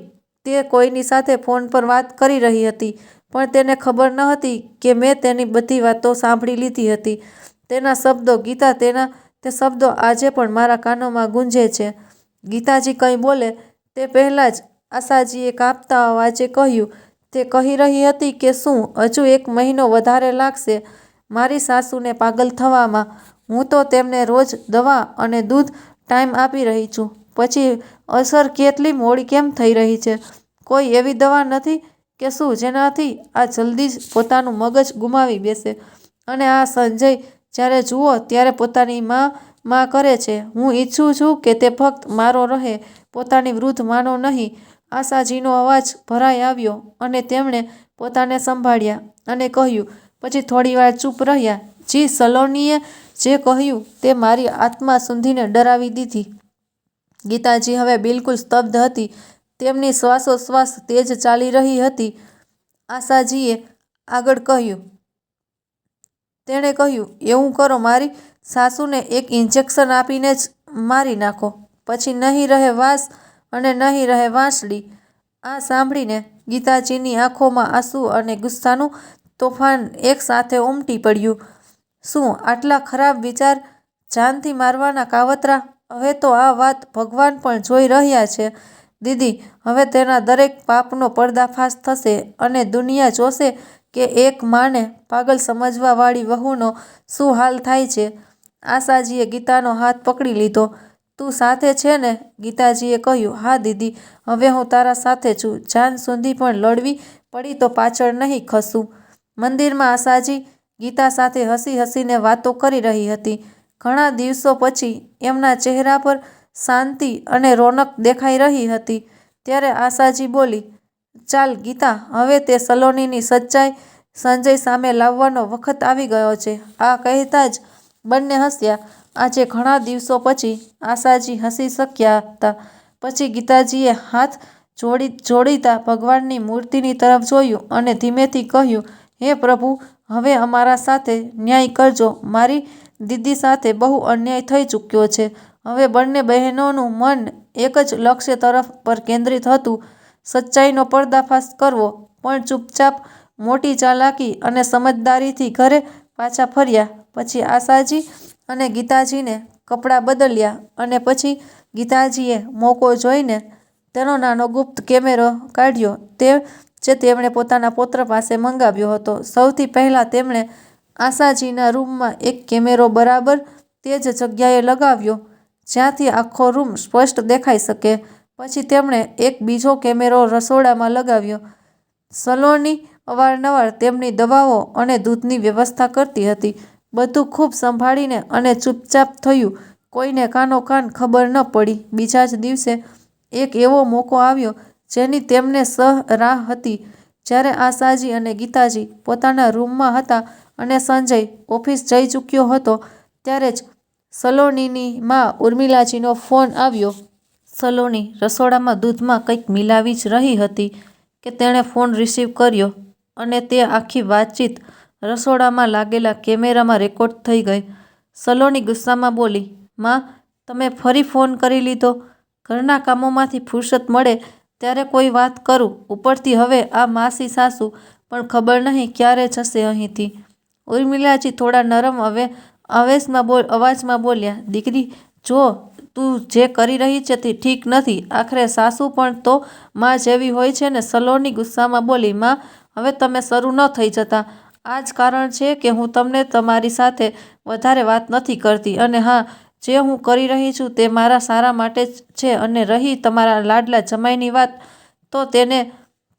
તે કોઈની સાથે ફોન પર વાત કરી રહી હતી, પણ તેને ખબર ન હતી કે મેં તેની બધી વાતો સાંભળી લીધી હતી. તેના શબ્દો, ગીતા, તે શબ્દો આજે પણ મારા કાનોમાં ગૂંજે છે." ગીતાજી કંઈ બોલે તે પહેલાં જ આશાજીએ કાંપતા અવાજે કહ્યું, તે કહી રહી હતી કે શું હજુ 1 મહિનો વધારે લાગશે મારી સાસુને પાગલ થવામાં? હું તો તેમને રોજ દવા અને દૂધ ટાઈમ આપી રહી છું. પછી અસર કેટલી મોડી કેમ થઈ રહી છે? કોઈ એવી દવા નથી કે શું જેનાથી આ જલ્દી જ પોતાનું મગજ ગુમાવી બેસે? અને આ સંજય જ્યારે જુઓ ત્યારે પોતાની માં કરે છે. હું ઈચ્છું છું કે તે ફક્ત મારો રહે, પોતાની વૃદ્ધ માનો નહીં. આશાજીનો અવાજ ભરાઈ આવ્યો અને તેમણે પોતાને સંભાળ્યા અને કહ્યું, પછી થોડીવાર ચૂપ રહ્યા. જી સલોનીએ જે કહ્યું તે મારી આત્મા સુધીને ડરાવી દીધી. ગીતાજી હવે બિલકુલ સ્તબ્ધ હતી. તેમની શ્વાસોશ્વાસ તેજ ચાલી રહી હતી. આશાજીએ આગળ કહ્યું, તેણે કહ્યું, એવું કરો, મારી સાસુને 1 ઇન્જેક્શન આપીને જ મારી નાખો. પછી નહીં રહે વાસ અને નહીં રહે વાંસળી. આ સાંભળીને ગીતાજીની આંખોમાં આંસુ અને ગુસ્સાનું તોફાન એક સાથે ઉમટી પડ્યું. શું આટલા ખરાબ વિચાર? જાનથી મારવાના કાવતરા? હવે તો આ વાત ભગવાન પણ જોઈ રહ્યા છે દીદી. હવે તેના દરેક પાપનો પર્દાફાશ થશે અને દુનિયા જોશે કે એક માને પાગલ સમજવા વાળી વહુનો શું હાલ થાય છે. આશાજીએ ગીતાનો હાથ પકડી લીધો. તું સાથે છે ને? ગીતાજીએ કહ્યું, હા દીદી, હવે હું તારા સાથે છું. જાન સુધી પણ લડવી પડી તો પાછળ નહીં ખસું. મંદિરમાં આશાજી ગીતા સાથે હસી હસીને વાતો કરી રહી હતી. ઘણા દિવસો પછી એમના ચહેરા પર શાંતિ અને રોનક દેખાઈ રહી હતી. ત્યારે આશાજી બોલી, ચાલ ગીતા, હવે તે સલોનીની સચ્ચાઈ સંજય સામે લાવવાનો વખત આવી ગયો છે. આ કહેતા જ બંને હસ્યા. આજે ઘણા દિવસો પછી આશાજી હસી શક્યા હતા. પછી ગીતાજીએ હાથ જોડીતા ભગવાનની મૂર્તિની તરફ જોયું અને ધીમેથી કહ્યું, હે પ્રભુ, હવે અમારા સાથે ન્યાય કરજો. મારી દીદી સાથે બહુ અન્યાય થઈ ચૂક્યો છે. હવે બંને બહેનોનું મન એક જ લક્ષ્ય તરફ પર કેન્દ્રિત હતું, સચ્ચાઈનો પર્દાફાશ કરવો. પણ ચૂપચાપ, મોટી ચાલાકી અને સમજદારીથી ઘરે પાછા ફર્યા. પછી આશાજી અને ગીતાજીને કપડાં બદલ્યા અને પછી ગીતાજીએ મોકો જોઈને તેનો નાનો ગુપ્ત કેમેરો કાઢ્યો, તે જે તેમણે પોતાના પૌત્ર પાસે મંગાવ્યો હતો. સૌથી પહેલાં તેમણે આશાજીના રૂમમાં એક કેમેરો બરાબર તે જ જગ્યાએ લગાવ્યો જ્યાંથી આખો રૂમ સ્પષ્ટ દેખાઈ શકે. પછી તેમણે એક બીજો કેમેરો રસોડામાં લગાવ્યો. સલોની અવારનવાર તેમની દવાઓ અને દૂધની વ્યવસ્થા કરતી હતી. બધું ખૂબ સંભાળીને અને ચૂપચાપ થયું. કોઈને કાનોકાન ખબર ન પડી. બીજા જ દિવસે એક એવો મોકો આવ્યો જેની તેમને રાહ હતી. જ્યારે આશાજી અને ગીતાજી પોતાના રૂમમાં હતા અને સંજય ઓફિસ જઈ ચૂક્યો હતો, ત્યારે જ સલોનીની માં ઉર્મિલાજીનો ફોન આવ્યો. સલોની રસોડામાં દૂધમાં કંઈક મિલાવી જ રહી હતી કે તેણે ફોન રિસીવ કર્યો અને તે આખી વાતચીત રસોડામાં લાગેલા કેમેરામાં રેકોર્ડ થઈ ગઈ. સલોની ગુસ્સામાં બોલી, માં, તમે ફરી ફોન કરી લીધો? ઘરના કામોમાંથી ફુરસત મળે ત્યારે કોઈ વાત કરું. ઉપરથી હવે આ માસી સાસુ પણ ખબર નહીં ક્યારે જશે અહીંથી. ઉર્મિલાજી થોડા નરમ અવાજમાં બોલ્યા, દીકરી, જો તું જે કરી રહી છે તે ઠીક નથી. આખરે સાસુ પણ તો માં જેવી હોય છે ને. સલોની ગુસ્સામાં બોલી, માં, હવે તમે શરૂ ન થઈ જતા. આ જ કારણ છે કે હું તમને તમારી સાથે વધારે વાત નથી કરતી. અને હા, જે હું કરી રહી છું તે મારા સારા માટે જ છે. અને રહી તમારા લાડલા જમાઈની વાત, તો તેને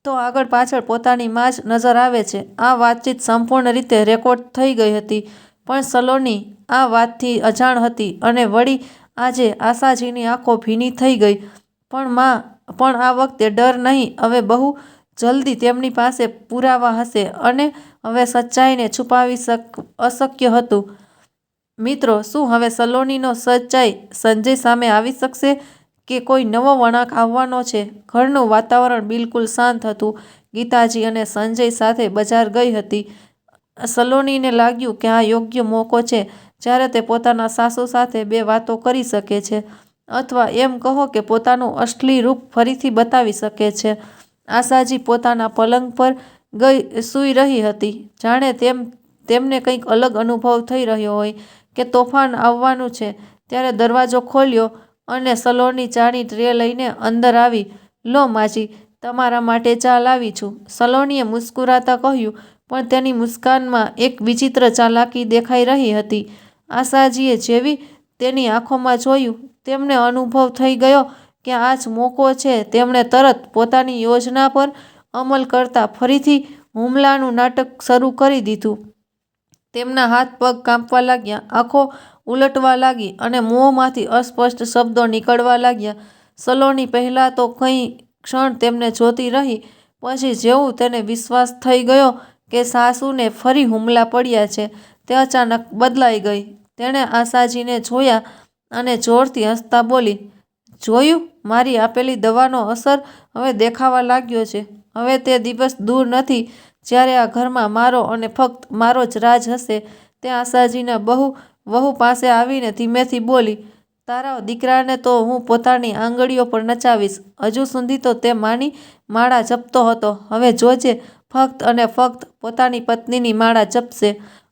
તો આગળ પાછળ પોતાની માં જ નજર આવે છે. આ વાતચીત સંપૂર્ણ રીતે રેકોર્ડ થઈ ગઈ હતી. પણ સલોની આ વાતથી અજાણ હતી અને વળી આજે આશાજીની આંખો ભીની થઈ ગઈ. પણ આ વખતે ડર નહીં. હવે બહુ જલ્દી તેમની પાસે પુરાવા હશે અને હવે સચ્ચાઈને છુપાવી અશક્ય હતું. મિત્રો, શું હવે સલોનીનો સચ્ચાઈ સંજય સામે આવી શકશે કે કોઈ નવો વળાંક આવવાનો છે? ઘરનું વાતાવરણ બિલકુલ શાંત હતું. ગીતાજી અને સંજય સાથે બજાર ગઈ હતી. સલોનીને લાગ્યું કે આ યોગ્ય મોકો છે જ્યારે તે પોતાના સાસુ સાથે 2 વાતો કરી શકે છે, અથવા એમ કહો કે પોતાનું અસલી રૂપ ફરીથી બતાવી શકે છે. આશાજી પોતાના પલંગ પર સૂઈ રહી હતી, જાણે તેમને કંઈક અલગ અનુભવ થઈ રહ્યો હોય કે તોફાન આવવાનું છે. ત્યારે દરવાજો ખોલ્યો અને સલોની ચાની ટ્રે લઈને અંદર આવી. લો માજી, તમારા માટે ચા લાવી છું, સલોનીએ મુસ્કુરાતા કહ્યું, પણ તેની મુસ્કાનમાં એક વિચિત્ર ચાલાકી દેખાઈ રહી હતી. આશાજીએ જેવી તેની આંખોમાં જોયું, તેમને અનુભવ થઈ ગયો કે આ જ મોકો છે. તેમણે તરત પોતાની યોજના પર અમલ કરતા ફરીથી હુમલાનું નાટક શરૂ કરી દીધું. તેમના હાથ પગ કાંપવા લાગ્યા, આંખો ઉલટવા લાગી અને મોંમાંથી અસ્પષ્ટ શબ્દો નીકળવા લાગ્યા. સલોની પહેલાં તો કંઈ ક્ષણ તેમને જોતી રહી. પછી જેવું તેને વિશ્વાસ થઈ ગયો કે સાસુને ફરી હુમલા પડ્યા છે, તે અચાનક બદલાઈ ગઈ. તેણે આશાજીને જોયા અને જોરથી હસતા બોલી, જોયું, મારી આપેલી દવાનો અસર હવે દેખાવા લાગ્યો છે. હવે તે દિવસ દૂર નથી જ્યારે આ ઘરમાં મારો અને ફક્ત મારો જ રાજ હશે. તે આશાજીના વહુ પાસે આવીને ધીમેથી બોલી, તારા દીકરાને તો હું પોતાની આંગળીઓ પર નચાવીશ. હજુ સુધી તો તે માની માળા જપતો હતો, હવે જોજે, ફક્ત અને ફક્ત પોતાની પત્નીની માળા જપશે.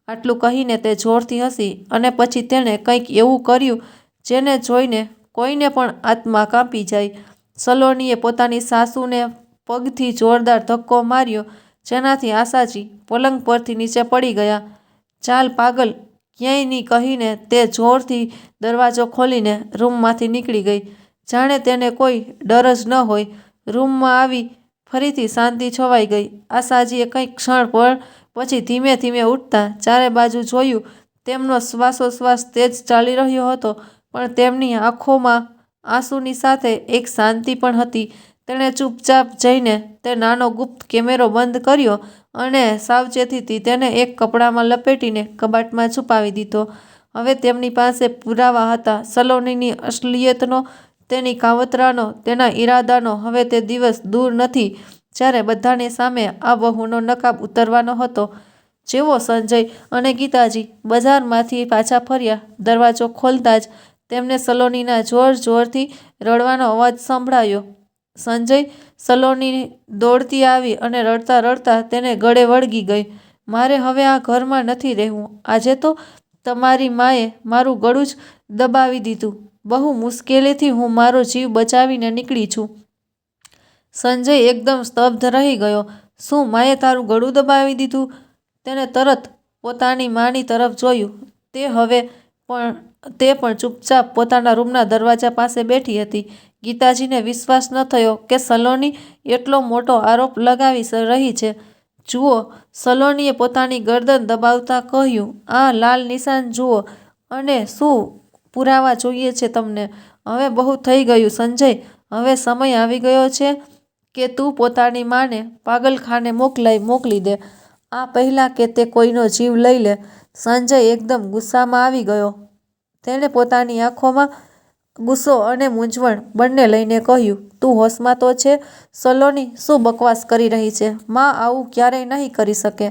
આટલું કહીને તે જોરથી હસી અને પછી તેણે કંઈક એવું કર્યું જેને જોઈને કોઈને પણ આત્મા કાંપી જાય. સલોનીએ પોતાની સાસુને પગથી જોરદાર ધક્કો માર્યો, જેનાથી આશાજી પલંગ પરથી નીચે પડી ગયા. ચાલ પાગલ, ક્યાંય નહીં કહીને તે જોરથી દરવાજો ખોલીને રૂમમાંથી નીકળી ગઈ, જાણે તેને કોઈ ડર જ ન હોય. રૂમમાં આવી ફરીથી શાંતિ છવાઈ ગઈ. આશાજીએ કંઈક ક્ષણ પછી ધીમે ધીમે ઉઠતા ચારે બાજુ જોયું. તેમનો શ્વાસોશ્વાસ તેજ ચાલી રહ્યો હતો, પણ તેમની આંખોમાં આંસુની સાથે એક શાંતિ પણ હતી. તેણે ચૂપચાપ જઈને તે નાનો ગુપ્ત કેમેરો બંધ કર્યો અને સાવચેતીથી તેને એક કપડામાં લપેટીને કબાટમાં છુપાવી દીધો. હવે તેમની પાસે પુરાવા હતા, સલોનીની અસલિયતનો, તેની કાવતરાનો, તેના ઈરાદાનો. હવે તે દિવસ દૂર નથી જ્યારે બધાની સામે આ વહુનો નકાબ ઉતરવાનો હતો. જેવો સંજય અને ગીતાજી બજારમાંથી પાછા ફર્યા, દરવાજો ખોલતા જ તેમને સલોનીના જોરથી રડવાનો અવાજ સંભળાયો. સંજય, સલોની દોડતી આવી અને રડતા રડતા તેને ગળે વળગી ગઈ. મારે હવે આ ઘરમાં નથી રહેવું. આજે તો તમારી માએ મારું ગળું જ દબાવી દીધું. બહુ મુશ્કેલીથી હું મારો જીવ બચાવીને નીકળી છું. સંજય એકદમ સ્તબ્ધ રહી ગયો. શું માએ તારું ગળું દબાવી દીધું? તેણે તરત પોતાની માની તરફ જોયું. તે પણ ચૂપચાપ પોતાના રૂમના દરવાજા પાસે બેઠી હતી. ગીતાજીને વિશ્વાસ ન થયો કે સલોની એટલો મોટો આરોપ લગાવી રહી છે. જુઓ, સલોનીએ પોતાની ગરદન દબાવતા કહ્યું, આ લાલ નિશાન જુઓ અને શું પુરાવા જોઈએ છે તમને? હવે બહુ થઈ ગયું સંજય, હવે સમય આવી ગયો છે કે તું પોતાની માને પાગલખાને મોકલી દે, આ પહેલાં કે તે કોઈનો જીવ લઈ લે. સંજય એકદમ ગુસ્સામાં આવી ગયો. તેણે પોતાની આંખોમાં ગુસ્સો અને મૂંઝવણ બંને લઈને કહ્યું, તું હોશમાં તો છે? સલોની શું બકવાસ કરી રહી છે? માં આવું ક્યારેય નહીં કરી શકે.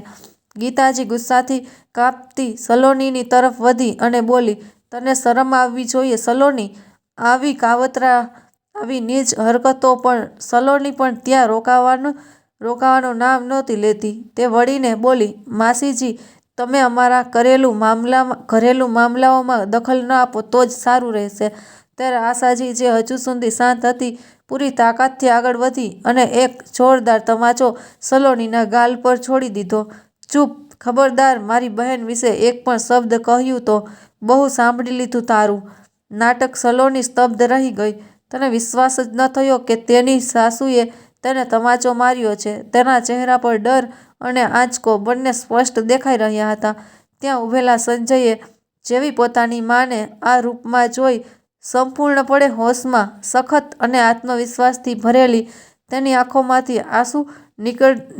ગીતાજી ગુસ્સાથી કાંપતી સલોનીની તરફ વધી અને બોલી, તને શરમ આવવી જોઈએ સલોની, આવી કાવતરા, આવી નીચ હરકતો. પણ સલોની પણ ત્યાં રોકાવાનું નામ નહોતી લેતી. તે વળીને બોલી, માસીજી, તમે અમારા ઘરેલું મામલાઓમાં દખલ ન આપો તો જ સારું રહેશે. ત્યારે આશાજી, જે હજુ સુધી શાંત હતી, પૂરી તાકાતથી આગળ વધી અને એક જોરદાર તમાચો સલોનીના ગાલ પર છોડી દીધો. ચૂપ, ખબરદાર, મારી બહેન વિશે એક પણ શબ્દ કહ્યું તો બહુ સાંભળી લીધું તારું નાટક. સલોની સ્તબ્ધ રહી ગઈ. તેને વિશ્વાસ જ ન થયો કે તેની સાસુએ તેને તમાચો માર્યો છે. તેના ચહેરા પર ડર અને આંચકો બંને સ્પષ્ટ દેખાઈ રહ્યા હતા. ત્યાં ઊભેલા સંજયે જેવી પોતાની માને આ રૂપમાં જોઈ, સંપૂર્ણપણે હોશમાં, સખત અને આત્મવિશ્વાસથી ભરેલી, તેની આંખોમાંથી આંસુ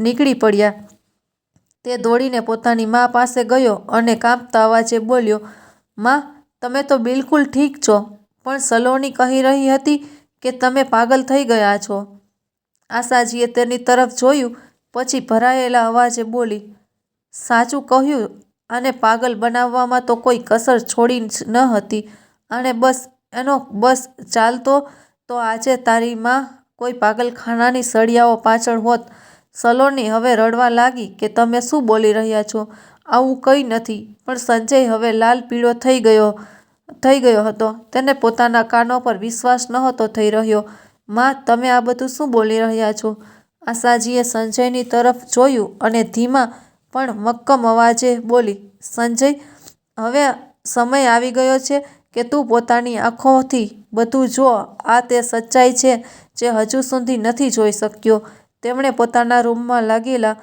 નીકળી પડ્યા. તે દોડીને પોતાની મા પાસે ગયો અને કાંપતા અવાજે બોલ્યો, માં, તમે તો બિલકુલ ઠીક છો, પણ સલોની કહી રહી હતી કે તમે પાગલ થઈ ગયા છો. આશાજીએ તેની તરફ જોયું, પછી ભરાયેલા અવાજે બોલી, સાચું કહ્યું, આને પાગલ બનાવવામાં તો કોઈ કસર છોડી ન હતી. આને બસ ચાલતો તો આજે તારી માં કોઈ પાગલખાનાની સળિયાઓ પાછળ હોત. સલોની હવે રડવા લાગી કે તમે શું બોલી રહ્યા છો? આવું કંઈ નથી. પણ સંજય હવે લાલ પીળો થઈ ગયો થઈ ગયો હતો. તેને પોતાના કાનો પર વિશ્વાસ નહોતો થઈ રહ્યો. માં, તમે આ બધું શું બોલી રહ્યા છો? આશાજીએ સંજયની તરફ જોયું અને ધીમા પણ મક્કમ અવાજે બોલી, સંજય, હવે સમય આવી ગયો છે કે તું પોતાની આંખોથી બધું જો. આ તે સચ્ચાઈ છે જે હજુ સુધી નથી જોઈ શક્યો. તેમણે પોતાના રૂમમાં લાગેલા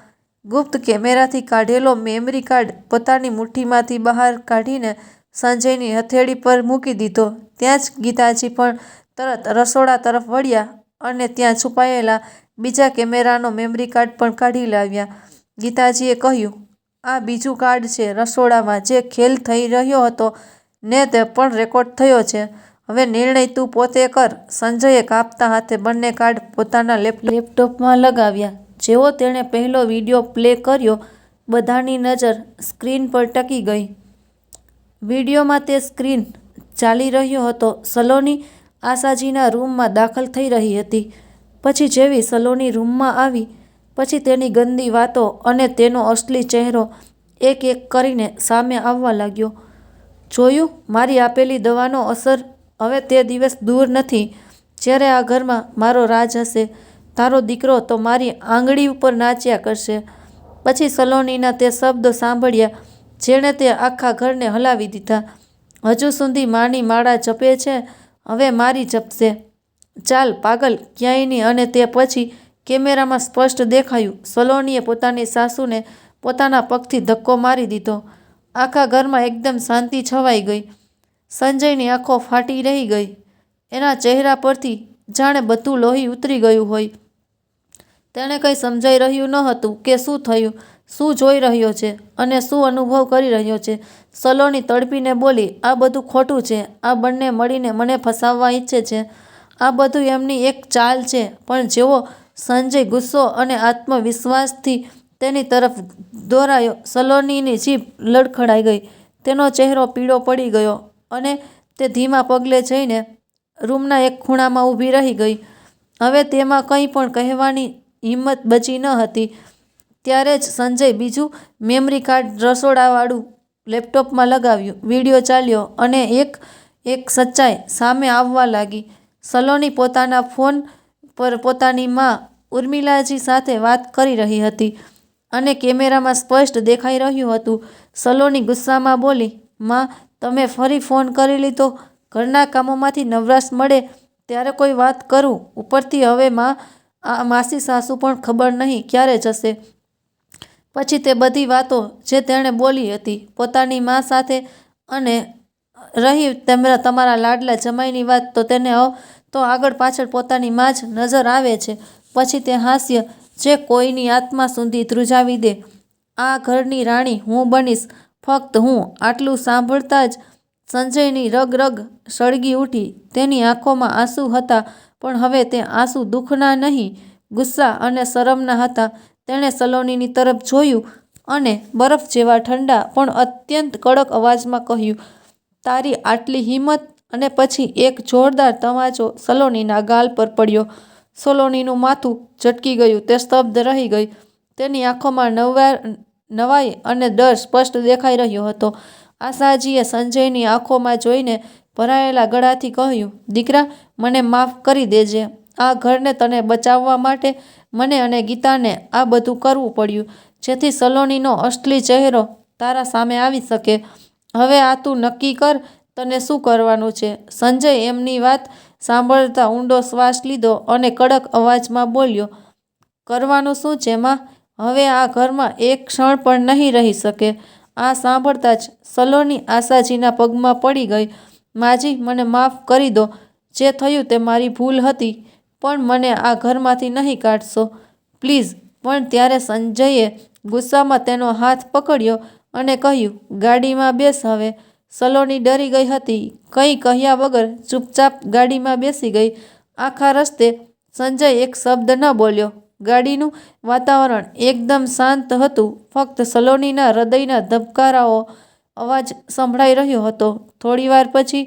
ગુપ્ત કેમેરાથી કાઢેલો મેમરી કાર્ડ પોતાની મુઠ્ઠીમાંથી બહાર કાઢીને સંજયની હથેળી પર મૂકી દીધો. ત્યાં જ ગીતાજી પણ તરત રસોડા તરફ વળ્યા અને ત્યાં છુપાયેલા બીજા કેમેરાનો મેમરી કાર્ડ પણ કાઢી લાવ્યા. ગીતાજીએ કહ્યું, આ બીજું કાર્ડ છે. રસોડામાં જે ખેલ થઈ રહ્યો હતો ને તે પણ રેકોર્ડ થયો છે. હવે નિર્ણય તું પોતે કર. સંજયે કાપતા હાથે બંને કાર્ડ પોતાના લેપટોપમાં લગાવ્યા. જેવો તેણે પહેલો વિડીયો પ્લે કર્યો, બધાની નજર સ્ક્રીન પર ટકી ગઈ. વિડીયોમાં તે સ્ક્રીન ચાલી રહ્યો હતો. સલોની આશાજીના રૂમમાં દાખલ થઈ રહી હતી. પછી જેવી સલોની રૂમમાં આવી, પછી તેની ગંદી વાતો અને તેનો અસલી ચહેરો એક એક કરીને સામે આવવા લાગ્યો. જોયું, મારી આપેલી દવાનો અસર. હવે તે દિવસ દૂર નથી જ્યારે આ ઘરમાં મારો રાજ હશે. તારો દીકરો તો મારી આંગળી ઉપર નાચ્યા કરશે. પછી સલોનીના તે શબ્દો સાંભળ્યા જેણે તે આખા ઘરને હલાવી દીધા. હજુ સુધી માની માળા જપે છે, હવે મારી જપશે. ચાલ પાગલ, ક્યાંય નહીં. અને તે પછી કેમેરામાં સ્પષ્ટ દેખાયું, સલોનીએ પોતાની સાસુને પોતાના પગથી ધક્કો મારી દીધો. આખા ઘરમાં એકદમ શાંતિ છવાઈ ગઈ. સંજયની આંખો ફાટી રહી ગઈ. એના ચહેરા પરથી જાણે બધું લોહી ઉતરી ગયું હોય. તેણે કંઈ સમજાઈ રહ્યું ન હતું કે શું થયું, શું જોઈ રહ્યો છે અને શું અનુભવ કરી રહ્યો છે. સલોની તડપીને બોલી, આ બધું ખોટું છે. આ બંને મળીને મને ફસાવવા ઈચ્છે છે. આ બધું એમની એક ચાલ છે. પણ જેવો સંજય ગુસ્સો અને આત્મવિશ્વાસથી તેની તરફ દોરાયો, સલોનીની જીભ લડખડાઈ ગઈ. તેનો ચહેરો પીળો પડી ગયો અને તે ધીમા પગલે જઈને રૂમના એક ખૂણામાં ઊભી રહી ગઈ. હવે તેમાં કંઈ પણ કહેવાની હિંમત બચી ન હતી. ત્યારે જ સંજય બીજું મેમરી કાર્ડ રસોડાવાળું લેપટોપમાં લગાવ્યું. વિડીયો ચાલ્યો અને એક સચ્ચાઈ સામે આવવા લાગી. સલોની પોતાના ફોન પર પોતાની માં ઉર્મિલાજી સાથે વાત કરી રહી હતી અને કેમેરામાં સ્પષ્ટ દેખાઈ રહ્યું હતું. સલોની ગુસ્સામાં બોલી, માં, તમે ફરી ફોન કરી લીધો? ઘરના કામોમાંથી નવરાશ મળે ત્યારે કોઈ વાત કરું. ઉપરથી હવે માસી સાસુ પણ ખબર નહીં ક્યારે જશે. પછી તે બધી વાતો જે તેણે બોલી હતી પોતાની માં સાથે અને રહી તમારા લાડલા જમાઈની વાત, તો તેને તો આગળ પાછળ પોતાની માં જ નજર આવે છે. પછી તે હાસ્ય જે કોઈની આત્મા સુધી ધ્રુજાવી દે. આ ઘરની રાણી હું બનીશ, ફક્ત હું. આટલું સાંભળતા જ સંજયની રગ રગ સળગી ઉઠી. તેની આંખોમાં આંસુ હતા, પણ હવે તે આંસુ દુઃખના નહીં, ગુસ્સા અને શરમના હતા. તેણે સલોનીની તરફ જોયું અને બરફ જેવા ઠંડા પણ અત્યંત કડક અવાજમાં કહ્યું, તારી આટલી હિંમત? અને પછી એક જોરદાર તમાચો સલોનીના ગાલ પર પડ્યો. સલોનીનું માથું ઝટકી ગયું. તે સ્તબ્ધ રહી ગઈ. તેની આંખોમાં નવાઈ અને ડર સ્પષ્ટ દેખાઈ રહ્યો હતો. આશાજીએ સંજયની આંખોમાં જોઈને ભરાયેલા ગળાથી કહ્યું, દીકરા, મને માફ કરી દેજે. આ ઘરને તને બચાવવા માટે મને અને ગીતાને આ બધું કરવું પડ્યું, જેથી સલોનીનો અસલી ચહેરો તારા સામે આવી શકે. હવે આ તું નક્કી કર, તને શું કરવાનું છે? સંજય એમની વાત સાંભળતા ઊંડો શ્વાસ લીધો અને કડક અવાજમાં બોલ્યો, કરવાનું શું છે માં? હવે આ ઘરમાં એક ક્ષણ પણ નહીં રહી શકે. આ સાંભળતા જ સલોની આશાજીના પગમાં પડી ગઈ. માજી, મને માફ કરી દો. જે થયું તે મારી ભૂલ હતી, પણ મને આ ઘરમાંથી નહીં કાઢશો, પ્લીઝ. પણ ત્યારે સંજયે ગુસ્સામાં તેનો હાથ પકડ્યો અને કહ્યું, ગાડીમાં બેસ હવે. સલોની ડરી ગઈ હતી. કંઈ કહ્યા વગર ચૂપચાપ ગાડીમાં બેસી ગઈ. આખા રસ્તે સંજય એક શબ્દ ન બોલ્યો. ગાડીનું વાતાવરણ એકદમ શાંત હતું. ફક્ત સલોનીના હૃદયના ધબકારાનો અવાજ સંભળાઈ રહ્યો હતો. થોડીવાર પછી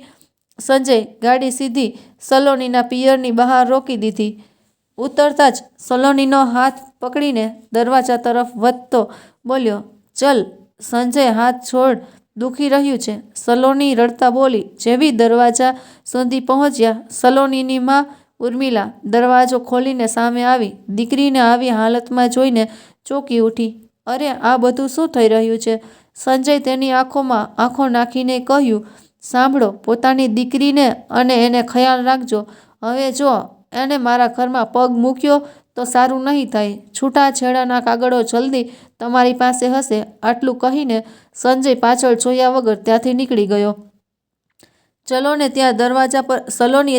સંજય ગાડી સીધી સલોનીના પિયરની બહાર રોકી દીધી. ઉતરતા જ સલોનીનો હાથ પકડીને દરવાજા તરફ વધતો બોલ્યો, ચલ. સંજય હાથ છોડ દુખી રહ્યું છે. સલોની રડતા બોલી. જેવી દરવાજા સુધી પહોંચ્યા, સલોનીની માં ઉર્મિલા દરવાજો ખોલીને સામે આવી. દીકરીને આવી હાલતમાં જોઈને ચોંકી ઉઠી. અરે, આ બધું શું થઈ રહ્યું છે? સંજય તેની આંખોમાં આંખો નાખીને કહ્યું, સાંભળો, પોતાની દીકરીને અને એને ખ્યાલ રાખજો. હવે જો એને મારા ઘરમાં પગ મૂક્યો તો સારું નહીં થાય. છૂટાછેડાના કાગળો જલ્દી તમારી પાસે હશે. આટલું કહીને સંજય પાછળ જોયા વગર ત્યાંથી નીકળી ગયો. સલોનીએ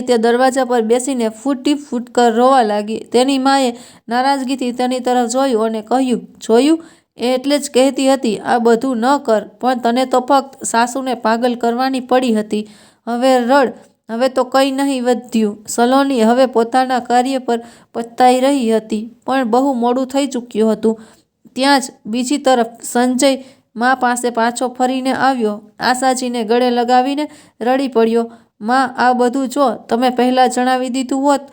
ત્યાં દરવાજા પર બેસીને ફૂટી ફૂટકર રોવા લાગી. તેની માએ નારાજગીથી તેની તરફ જોયું અને કહ્યું, જોયું, એટલે જ કહેતી હતી આ બધું ન કર, પણ તને તો ફક્ત સાસુને પાગલ કરવાની પડી હતી. હવે રડ, હવે તો કંઈ નહીં વધ્યું. સલોની હવે પોતાના કાર્ય પર પસ્તાઈ રહી હતી, પણ બહુ મોડું થઈ ચૂક્યું હતું. ત્યાં જ બીજી તરફ સંજય મા પાસે પાછો ફરીને આવ્યો. આશાજીને ગળે લગાવીને રડી પડ્યો. માં, આ બધું જો તમે પહેલાં જણાવી દીધું હોત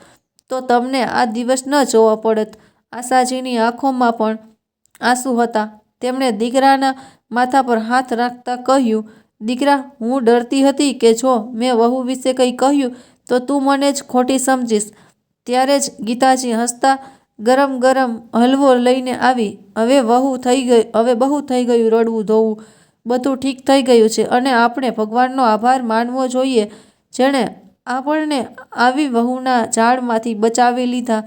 તો તમને આ દિવસ ન જોવા પડત. આશાજીની આંખોમાં પણ આંસુ હતા. તેમણે દીકરાના માથા પર હાથ રાખતા કહ્યું, દીકરા, હું ડરતી હતી કે જો મેં વહુ વિશે કંઈ કહ્યું તો તું મને જ ખોટી સમજીશ. ત્યારે જ ગીતાજી હસતા ગરમ ગરમ હલવો લઈને આવી. હવે બહુ થઈ ગયું રડવું ધોવું. બધું ઠીક થઈ ગયું છે અને આપણે ભગવાનનો આભાર માનવો જોઈએ, જેણે આપણને આવી વહુના જાળમાંથી બચાવી લીધા.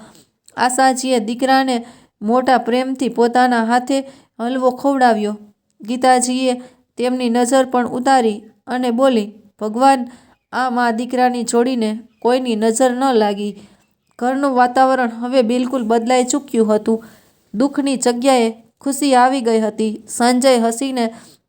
આશાજીએ દીકરાને મોટા પ્રેમથી પોતાના હાથે હલવો ખવડાવ્યો. ગીતાજીએ તેમની નજર પણ ઉતારી અને બોલી, ભગવાન, આ મા દીકરાની જોડીને કોઈની નજર ન લાગી. ઘરનું વાતાવરણ હવે બિલકુલ બદલાઈ ચૂક્યું હતું. દુઃખની જગ્યાએ ખુશી આવી ગઈ હતી. સંજય હસીને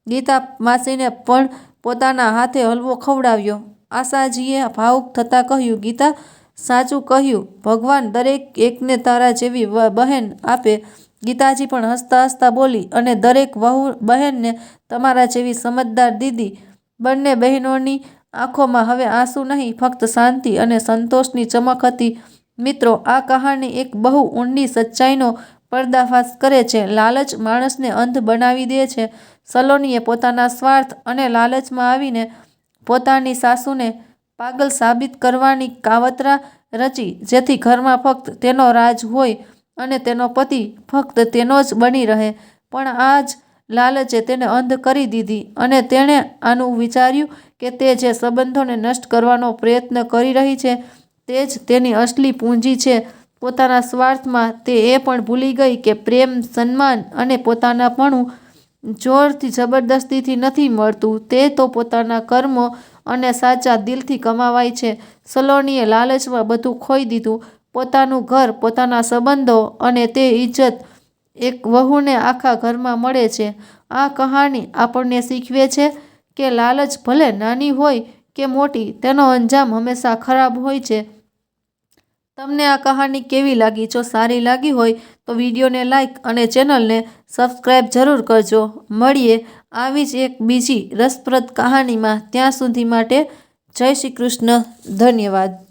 ગીતા માસીને પણ પોતાના હાથે હલવો ખવડાવ્યો. આશાજીએ ભાવુક થતાં કહ્યું, ગીતા, સાચું કહ્યું, ભગવાન દરેક એકને તારા જેવી બહેન આપે. ગીતાજી પણ હસતા હસતા બોલી, અને દરેક બહેનને તમારા જેવી સમજદાર દીદી. બંને બહેનોની આંખોમાં હવે આંસુ નહીં, ફક્ત શાંતિ અને સંતોષની ચમક હતી. મિત્રો, આ કહાની એક બહુ ઊંડી સચ્ચાઈનો પર્દાફાશ કરે છે. લાલચ માણસને અંધ બનાવી દે છે. સલોનીએ પોતાના સ્વાર્થ અને લાલચમાં આવીને પોતાની સાસુને પાગલ સાબિત કરવાની કાવતરા રચી, જેથી ઘરમાં ફક્ત તેનો રાજ હોય અને તેનો પતિ ફક્ત તેનો જ બની રહે. પણ આ જ લાલચે તેને અંધ કરી દીધી અને તેણે આનું વિચાર્યું કે તે જે સંબંધોને નષ્ટ કરવાનો પ્રયત્ન કરી રહી છે તે જ તેની અસલી પૂંજી છે. પોતાના સ્વાર્થમાં તે એ પણ ભૂલી ગઈ કે પ્રેમ, સન્માન અને પોતાનાપણું જોરથી, જબરદસ્તીથી નથી મળતું. તે તો પોતાના કર્મો અને સાચા દિલથી કમાવાય છે. સલોનીએ લાલચમાં બધું ખોઈ દીધું, પોતાનું ઘર, પોતાના સંબંધો અને તે ઇજ્જત એક વહુને આખા ઘરમાં મળે છે. આ કહાની આપણને શીખવે છે કે લાલચ ભલે નાની હોય કે મોટી, તેનો અંજામ હંમેશા ખરાબ હોય છે. તમને આ કહાની કેવી લાગી? જો સારી લાગી હોય તો વિડીયોને લાઇક અને ચેનલને સબસ્ક્રાઈબ જરૂર કરજો. મળીએ આવી જ એક બીજી રસપ્રદ કહાનીમાં. ત્યાં સુધી માટે જય શ્રી કૃષ્ણ. ધન્યવાદ.